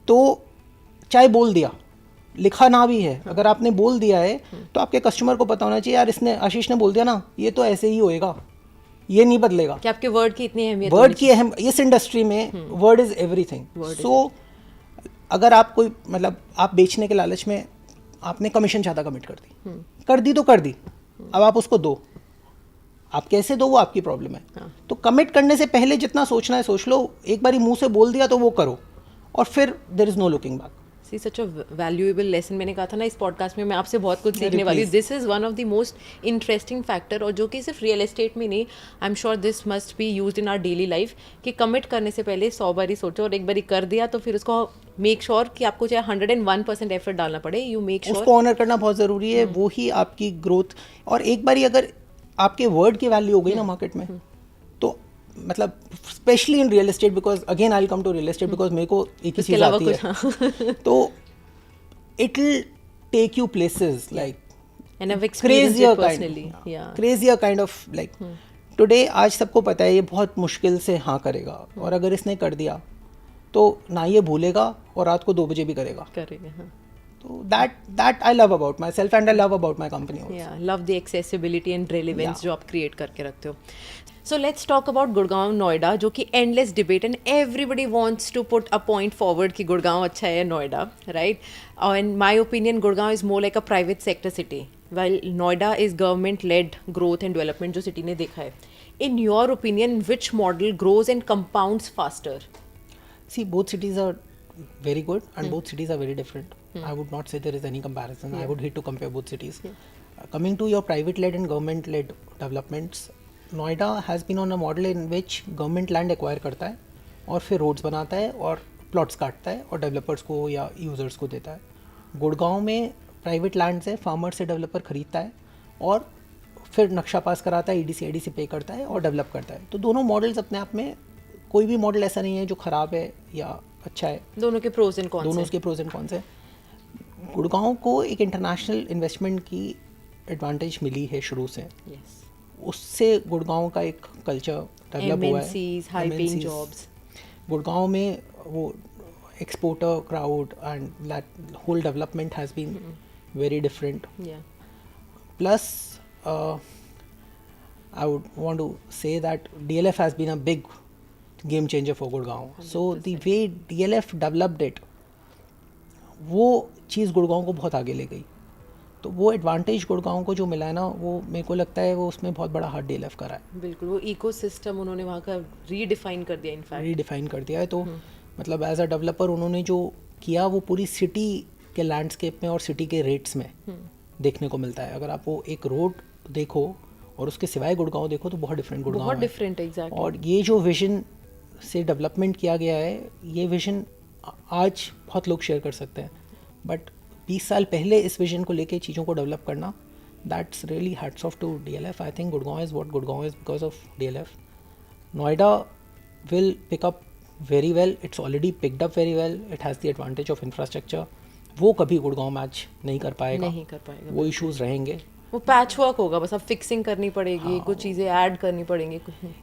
तो चाहे बोल दिया, लिखा ना भी है, अगर आपने बोल दिया है तो आपके कस्टमर को पता होना चाहिए यार इसने, आशीष ने बोल दिया ना, ये तो ऐसे ही होएगा, ये नहीं बदलेगा। कि आपके वर्ड की इतनी अहमियत, वर्ड की अहम, इस इंडस्ट्री में वर्ड इज एवरीथिंग। सो अगर आप कोई मतलब आप बेचने के लालच में आपने कमीशन ज़्यादा कमिट कर दी तो कर दी, अब आप उसको दो, आप कैसे दो वो आपकी प्रॉब्लम है। तो कमिट करने से पहले जितना सोचना है सोच लो, एक बारी मुंह से बोल दिया तो वो करो, और फिर there is no looking back. See such a valuable lesson. मैंने कहा था ना इस पॉडकास्ट में मैं आपसे बहुत कुछ सीखने वाली हूँ। This is one of the most interesting factor, और जो कि सिर्फ रियल एस्टेट में नहीं, I am sure this must be used in our daily life, कि कमिट करने से पहले 100 बारी सोचो, और एक बारी कर दिया तो फिर उसको मेक श्योर कि आपको चाहे 101% एफर्ट डालना पड़े, यू मेक श्योर उसको ऑनर करना बहुत ज़रूरी है। वो ही आपकी ग्रोथ, और एक बारी अगर आपके वर्ड की वैल्यू हो गई ना मार्केट में, तो मतलब specially in real estate, because again I will come to real estate because मेरे को एक ही चीज़ आती है, तो it will take you places like crazier kind of like today. आज सबको पता है ये बहुत मुश्किल से हाँ करेगा, और अगर इसने कर दिया तो ना ये भूलेगा और रात को 2 बजे भी करेगा। तो that I love about myself and I love about my company also. Yeah, love the accessibility and relevance Yeah. जो आप create करके रखते हो. So let's talk about Gurgaon Noida, जो कि endless debate and everybody wants to put a point forward कि गुड़गांव अच्छा है Noida, right? In my opinion, Gurgaon is more like a private sector city, while Noida is government-led growth and development जो city ने देखा है. In your opinion, which model grows and compounds faster? See, both cities are very good and both cities are very different. I would not say there is any comparison. I would hate to compare both cities. Coming to your private-led and government-led developments, Noida has been on a model in which government land acquire करता है और फिर roads बनाता है और plots काटता है और developers को या users को देता है. गुड़गांव में private land से farmer से developer खरीदता है और फिर नक्शा पास कराता है, EDC IDC पे करता है और डेवलप करता है. तो दोनों मॉडल्स अपने आप में, कोई भी मॉडल ऐसा नहीं है जो ख़राब है या अच्छा है. दोनों के pros and cons दोनों हैं. उसके प्रोज एंड कॉन्स हैं. गुड़गांव को एक इंटरनेशनल इन्वेस्टमेंट की एडवांटेज मिली है शुरू से. Yes. उससे गुड़गांव का एक कल्चर डेवलप हुआ है. MNCs, high paying jobs. Gurgaon में वो exporter crowd and that whole development has been very different. Yeah. Plus, I would want to say that DLF has been a big game changer for Gurgaon. So the way DLF developed it, वो चीज़ गुड़गांव को बहुत आगे ले गई. तो वो advantage Gurgaon को जो मिला है ना, वो मेरे को लगता है वो उसमें बहुत बड़ा हाथ DLF करा है. बिल्कुल, वो इकोसिस्टम उन्होंने वहाँ का रीडिफाइन कर दिया इनफैक्ट. रीडिफाइन कर दिया है. तो मतलब एज अ डेवलपर उन्होंने जो किया वो पूरी सिटी के लैंडस्केप में और सिटी के रेट्स में देखने को मिलता है. अगर आप वो एक रोड देखो और उसके सिवाय गुड़गांव देखो तो बहुत डिफरेंट गुड़गांव बहुत है. Different exactly. और ये जो विजन से डेवलपमेंट किया गया है, ये विजन आज बहुत लोग शेयर कर सकते हैं, बट 20 साल पहले इस विजन को लेके चीज़ों को डेवलप करना, that's really hats off to DLF. I think Gurgaon is what Gurgaon is because of DLF. Noida will pick up very well. It's already picked up very well. It has the advantage of infrastructure. वो कभी Gurgaon match नहीं कर पाएगा. नहीं कर पाएगा. वो issues रहेंगे. वो पैच वर्क होगा, बस अब फिक्सिंग करनी पड़ेगी, कुछ चीज़ें ऐड करनी पड़ेंगी.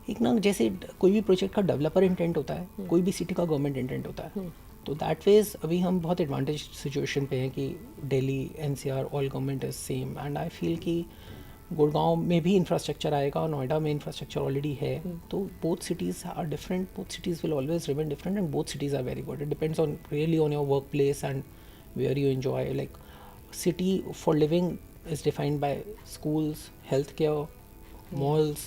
एक ना जैसे कोई भी प्रोजेक्ट का डेवलपर इंटेंट होता है, कोई भी सिटी का गवर्नमेंट इंटेंट होता है. तो दैट वेज अभी हम बहुत एडवांटेज सिचुएशन पे हैं कि Delhi NCR all government is same. And I feel कि गुड़गांव में भी इंफ्रास्ट्रक्चर आएगा और नोएडा में इंफ्रास्ट्रक्चर ऑलरेडी है. तो both cities are different. Both cities will always remain different and both cities are very good. It depends on really on your work place and where you enjoy. Like city for living is defined by schools, healthcare, malls,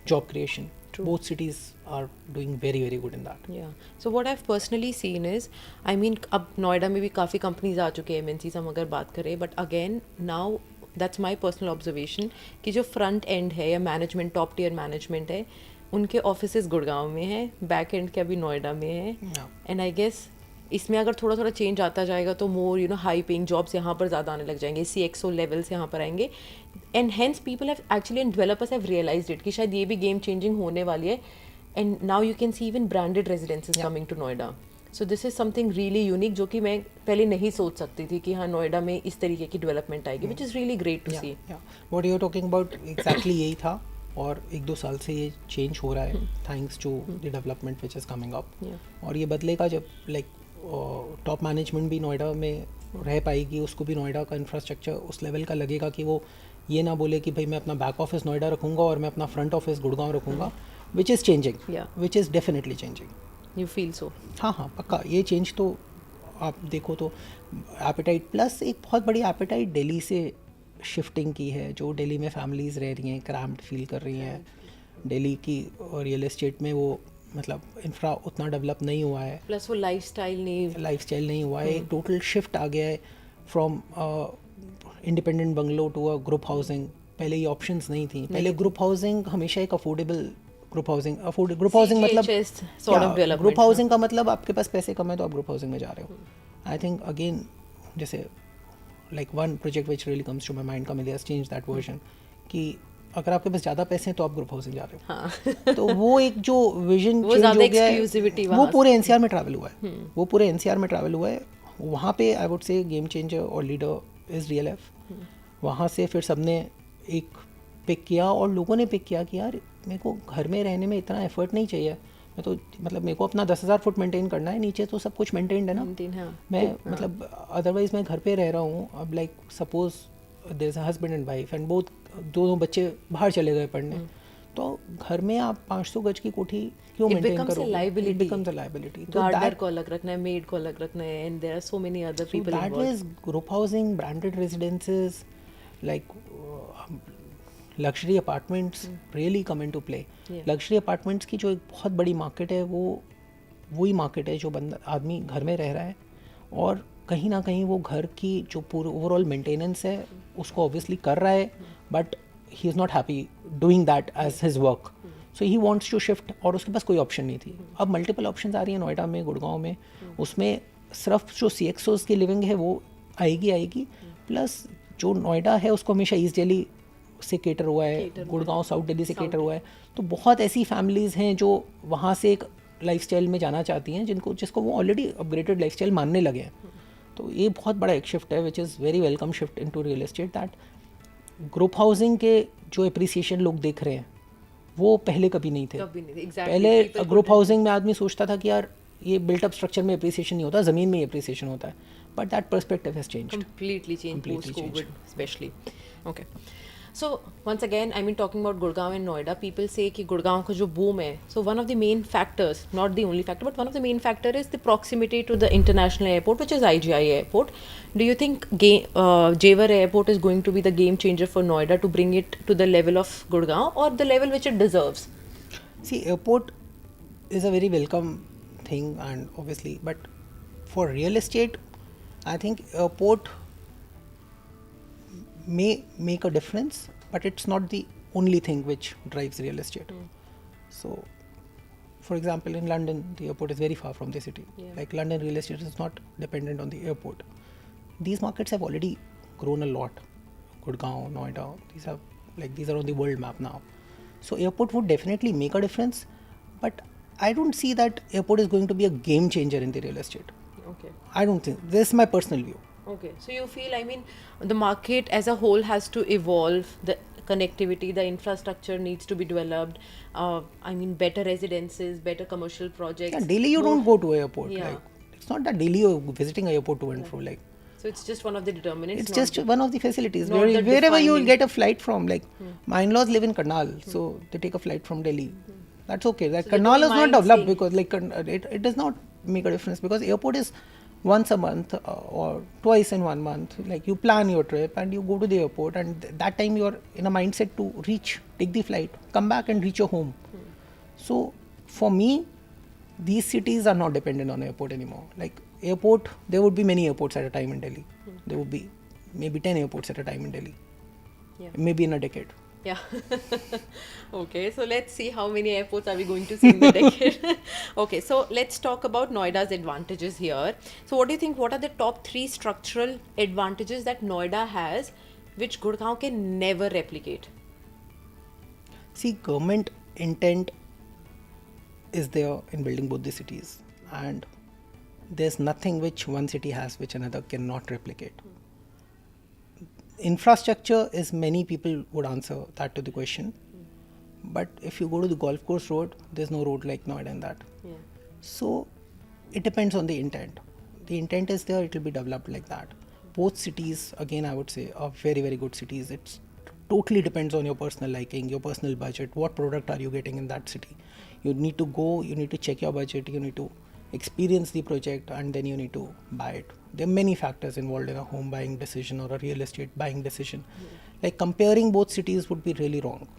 job creation. True. Both cities are doing very very good in that. Yeah. So what I've personally seen is, I mean, अब नोएडा में भी काफ़ी companies आ चुके हैं, MNCs हम अगर बात करें, but again now that's my personal observation कि जो फ्रंट एंड है या मैनेजमेंट, टॉप टियर मैनेजमेंट है, उनके ऑफिसेज गुड़गांव में है, बैक एंड के अभी नोएडा में है. Yeah. एंड आई गेस इसमें अगर थोड़ा थोड़ा चेंज आता जाएगा तो मोर हाई पेइंग जॉब्स यहाँ पर ज़्यादा आने लग जाएंगे, CXO लेवल्स यहाँ पर आएंगे. And hence people have actually and developers have realised it कि शायद ये भी गेम चेंजिंग होने वाली है. And now you can see even branded residences coming to Noida. So this is something really unique जो कि मैं पहले नहीं सोच सकती थी कि हाँ नोएडा में इस तरीके की डेवलपमेंट आएगी, which is really great to see. What you are talking about exactly यही था. और 1-2 साल से ये चेंज हो रहा है thanks to the development which is coming up. और ये बदलेगा जब लाइक टॉप मैनेजमेंट भी नोएडा में रह पाएगी, उसको भी नोएडा का इंफ्रास्ट्रक्चर उस लेवल का लगेगा कि वो ये ना बोले कि भाई मैं अपना बैक ऑफिस नोएडा रखूँगा और मैं अपना फ्रंट ऑफिस गुड़गांव रखूँगा. Which is changing, which is definitely changing. You feel so? हाँ पक्का. ये चेंज तो आप देखो तो एपेटाइट, प्लस एक बहुत बड़ी एपेटाइट दिल्ली से शिफ्टिंग की है. जो दिल्ली में फैमिलीज़ रह रही हैं, क्रैम्प्ड फील कर रही हैं. दिल्ली की रियल एस्टेट में वो मतलब इंफ्रा उतना डेवलप नहीं हुआ है, प्लस वो लाइफस्टाइल नहीं हुआ है. एक टोटल शिफ्ट आ गया है from independent bungalow to a group housing. पहले ये ऑप्शंस नहीं थी. पहले ग्रुप हाउसिंग हमेशा एक अफोर्डेबल ग्रुप हाउसिंग मतलब ग्रुप हाउसिंग का मतलब आपके पास पैसे कम है तो आप ग्रुप हाउसिंग में जा रहे हो. आई थिंक अगेन जैसे like one project which really comes to my mind, Camellia has changed that version कि अगर आपके पास ज़्यादा पैसे हैं तो आप ग्रुप हाउसिंग जा रहे हो. हाँ. तो वो एक जो विजन चेंज हो गया है वो पूरे NCR में ट्रैवल हुआ है. वहाँ पे I would say game changer और लीडर इज़ DLF. वहाँ से फिर सबने एक पिक किया और लोगों ने पिक किया कि यार मेरे को घर में रहने में इतना एफर्ट नहीं चाहिए, मैं मैं तो मतलब मेरे को अपना 10,000 फुट मेंटेन करना है, नीचे तो सब कुछ मेंटेन्ड है ना। मैं मतलब अदरवाइज मैं घर पे रह रहा हूँ, अब like suppose there is a husband and wife and both, दोनों बच्चे बाहर चले गए पढ़ने, तो घर में आप 500 गज की कोठी क्यों मेंटेन करोगे? It becomes a liability. तो गार्डनर को अलग रखना है, मेड को अलग रखना है, and there are so many other people involved. That is group housing, branded residences, like luxury apartments really come in to play. Luxury apartments की जो एक बहुत बड़ी मार्केट है, वो वही मार्केट है जो बंदा आदमी घर में रह रहा है और कहीं ना कहीं वो घर की जो पूरे ओवरऑल मेंटेनेंस है उसको ऑब्वियसली कर रहा है, but he is not happy doing that as his work, so he wants to shift, और उसके पास कोई ऑप्शन नहीं थी। अब मल्टीपल ऑप्शंस आ रही हैं नोएडा में, गुड़गांव में, उसमें सिर्फ जो CXOs की लिविंग है वो आएगी, प्लस जो नोएडा है उसको हमेशा ईस्ट दिल्ली से केटर हुआ है, गुड़गांव साउथ दिल्ली से केटर हुआ है, तो बहुत ऐसी फैमिलीज़ हैं जो वहाँ से एक लाइफस्टाइल में जाना चाहती हैं जिसको वो ऑलरेडी अपग्रेडेड लाइफस्टाइल मानने लगे हैं। तो ये बहुत बड़ा एक शिफ्ट है which is very welcome shift into real estate, that group housing के जो एप्रिसिएशन लोग देख रहे हैं वो पहले कभी नहीं थे। पहले ग्रुप हाउसिंग में आदमी सोचता था कि यार ये बिल्टअप स्ट्रक्चर में एप्रिसिएशन नहीं होता, ज़मीन में ही एप्रिसिएशन होता है, but that perspective has changed, completely changed post COVID especially. Okay. So once again, I mean talking about Gurgaon and Noida, people say कि Gurgaon का जो boom है, so one of the main factors, not the only factor, but one of the main factor is the proximity to the international airport, which is IGI airport. Do you think Jewar airport is going to be the game changer for Noida to bring it to the level of Gurgaon or the level which it deserves? See, airport is a very welcome thing, and obviously, but for real estate, I think airport may make a difference, but it's not the only thing which drives real estate. So, for example, in London, the airport is very far from the city. Like London real estate is not dependent on the airport. These markets have already grown a lot. Gurgaon, Noida, these are on the world map now. So airport would definitely make a difference, but I don't see that airport is going to be a game changer in the real estate. Okay. I don't think. This is my personal view. Okay, so you feel, I mean, the market as a whole has to evolve, the connectivity, the infrastructure needs to be developed, I mean, better residences, better commercial projects. Yeah, daily you don't go to airport. Yeah. Like, it's not that daily you're visiting a airport to and fro. Like, so it's just one of the determinants. it's just one of the facilities. not the Wherever you will defining- get a flight from. Like, my in-laws live in Karnal, so they take a flight from Delhi. That's okay. Like, So they Karnal don't is not mind developed staying. because like it does not make a difference because airport is once a month or twice in 1 month. Like, you plan your trip and you go to the airport, and that time you're in a mindset to take the flight, come back and reach your home. So for me, these cities are not dependent on airport anymore. Like, airport, there would be many airports at a time in Delhi. There would be maybe 10 airports at a time in Delhi. Yeah. Maybe in a decade. Yeah. Okay, so let's see how many airports are we going to see in the decade. Okay, so let's talk about Noida's advantages here. So what do you think, what are the top 3 structural advantages that Noida has which Gurgaon can never replicate? See, government intent is there in building both the cities, and there's nothing which one city has which another cannot replicate. Infrastructure is, many people would answer that to the question, but if you go to the golf course road, there's no road like Noida in that. Yeah. So it depends on the intent. The intent is there, it will be developed like that. Both cities, again, I would say, are very, very good cities. It's totally depends on your personal liking, your personal budget, what product are you getting in that city. You need to go, you need to check your budget, you need to experience the project, and then you need to buy it. There are many factors involved in a home buying decision or a real estate buying decision. Like, comparing both cities would be really wrong.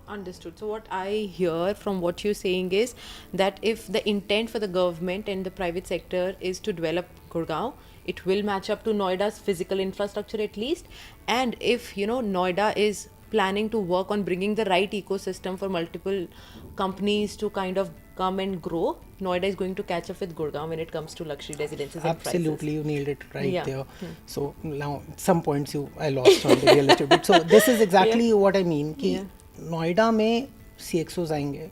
Understood. So what I hear from what you're saying is that if the intent for the government and the private sector is to develop Gurgaon, it will match up to Noida's physical infrastructure at least. And if, you know, Noida is planning to work on bringing the right ecosystem for multiple companies to kind of come and grow, Noida is going to catch up with Gurgaon when it comes to luxury residences and prices. Absolutely, you nailed it right Yeah. there. So now, some points I lost on the real estate bit. So this is exactly what I mean कि नोएडा में CXOs आएंगे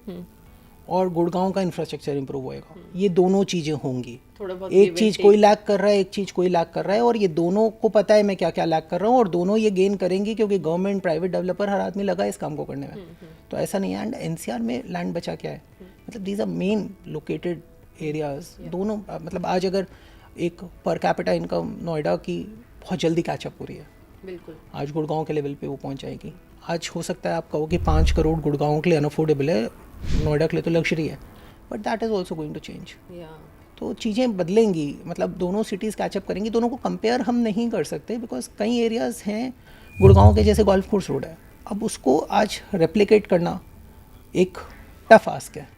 और गुड़गांव का infrastructure improve होएगा. ये दोनों चीजें होंगी. थोड़ा बहुत एक give and चीज take. कोई लैक कर रहा है, एक चीज कोई लैक कर रहा है, और ये दोनों को पता है मैं क्या क्या लैक कर रहा हूँ, और दोनों ये गेन करेंगे क्योंकि गवर्नमेंट, प्राइवेट डेवलपर, हर आदमी लगा है इस काम को करने में. तो ऐसा नहीं है. एंड NCR में लैंड बचा क्या है? मतलब these are main located areas. दोनों मतलब आज अगर एक पर कैपिटा इनकम नोएडा की बहुत जल्दी कैचअप हो रही है, बिल्कुल आज गुड़गांव के लेवल पे वो पहुंच जाएगी. आज हो सकता है आप कहो कि 5 करोड़ गुड़गांव के लिए अनअफोर्डेबल है, नोएडा के लिए तो लग्जरी है, but that is also going to change. या तो चीज़ें बदलेंगी, मतलब दोनों सिटीज़ कैचअप करेंगी. दोनों को कंपेयर हम नहीं कर सकते बिकॉज कई एरियाज़ हैं गुड़गांव के जैसे गोल्फ कोर्स रोड है, अब उसको आज रेप्लिकेट करना एक टफ आस्क है.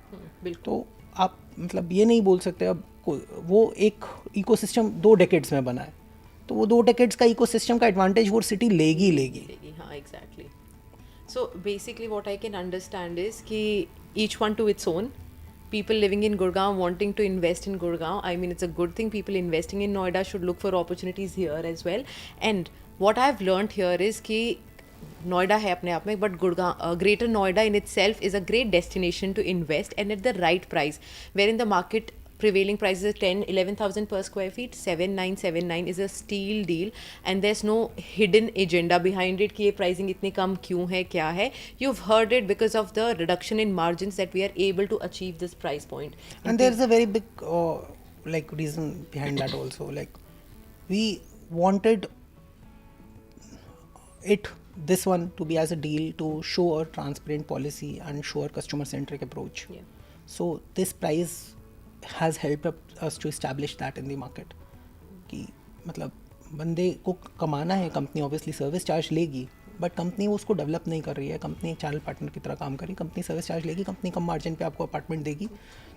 बिल्कुल तो आप मतलब ये नहीं बोल सकते अब वो एक इकोसिस्टम 2 डेकेड्स में बना है, तो वो 2 डेकेड्स का इकोसिस्टम का एडवांटेज वो सिटी लेगी. हाँ exactly. So basically what I can understand is कि each one to its own. People living in Gurgaon wanting to invest in Gurgaon, I mean it's a good thing. People investing in Noida should look for opportunities here as well. And what I've learned here is कि Noida है अपने आप में, but Gurgaon, Greater Noida in itself is a great destination to invest and at the right price, wherein the market prevailing price is 11,000 per square feet. 7,979 is a steal deal and there's no hidden agenda behind it कि ये pricing इतनी कम क्यों है, क्या है. You've heard it because of the reduction in margins that we are able to achieve this price point. And there's a very big like reason behind that also. Like we wanted this one to be as a deal to show a transparent policy and show a customer centric approach. Yeah. So this price has helped us to establish that in the market. कि मतलब बंदे को कमाना है, company obviously service charge लेगी, but company उसको develop नहीं कर रही है. कंपनी एक चैनल पार्टनर की तरह काम कर रही है. कंपनी सर्विस चार्ज लेगी, कंपनी कम मार्जिन पे आपको अपार्टमेंट देगी.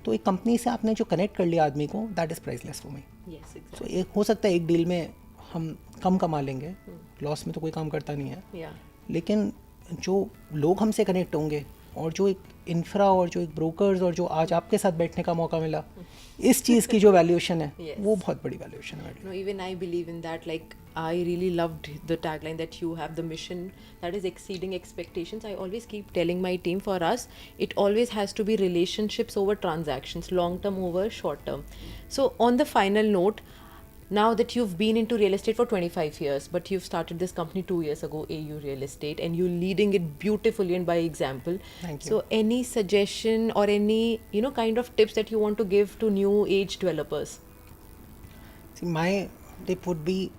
तो एक कंपनी से आपने जो कनेक्ट कर लिया आदमी को, that is priceless for me. Yes, exactly. सो एक हो सकता है एक डील में हम कम कमा लेंगे, लॉस में तो कोई काम करता नहीं है, Yeah. लेकिन जो लोग हमसे कनेक्ट होंगे और जो एक इंफ्रा और जो एक ब्रोकर्स और जो आज आपके साथ बैठने का मौका मिला, इस चीज़ की जो वैल्यूएशन है Yes. वो बहुत बड़ी वैल्यूएशन है. No, even I believe in that. Like, I really loved the tagline that you have, the mission that is exceeding expectations. I always keep telling my team, for us, it always has to be relationships over transactions, long term over short term. So, on the final note, now that you've been into real estate for 25 years, but you've started this company 2 years ago, AU Real Estate, and you're leading it beautifully and by example. Thank you. So, any suggestion or any, kind of tips that you want to give to new age developers? See, my tip would be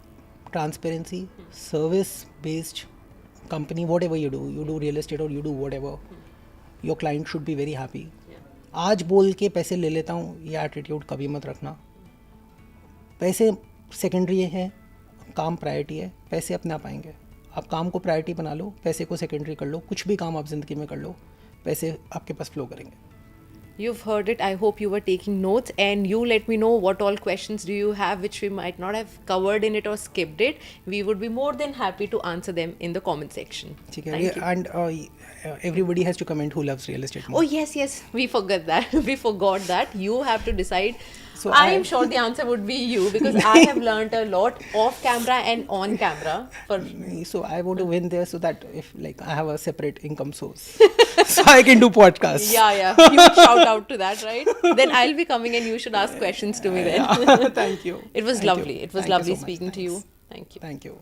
transparency, service based company. Whatever you do real estate or you do whatever, your client should be very happy. आज बोल के पैसे ले लेता हूँ, ये attitude कभी मत रखना. पैसे सेकेंडरी हैं, काम प्रायोरिटी है. पैसे अपने आप आएंगे. आप काम को प्रायोरिटी बना लो, पैसे को सेकेंडरी कर लो. कुछ भी काम आप ज़िंदगी में कर लो, पैसे आपके पास फ्लो करेंगे. You've heard it. I hope you were taking notes, and you let me know what all questions do you have which we might not have covered in it or skipped it. We would be more than happy to answer them in the comment section. ठीक है. Thank you. And everybody has to comment who loves real estate more. Oh yes, we forgot that. We forgot that. You have to decide. So I am sure the answer would be you because I have learnt a lot off camera and on camera. So I want to win there so that if like I have a separate income source, so I can do podcasts. Yeah. You shout out to that, right? Then I'll be coming and you should ask questions to me then. Thank you. It was Thank lovely. you. It was Thank you lovely so much. speaking to you. Thanks. Thank you. Thank you.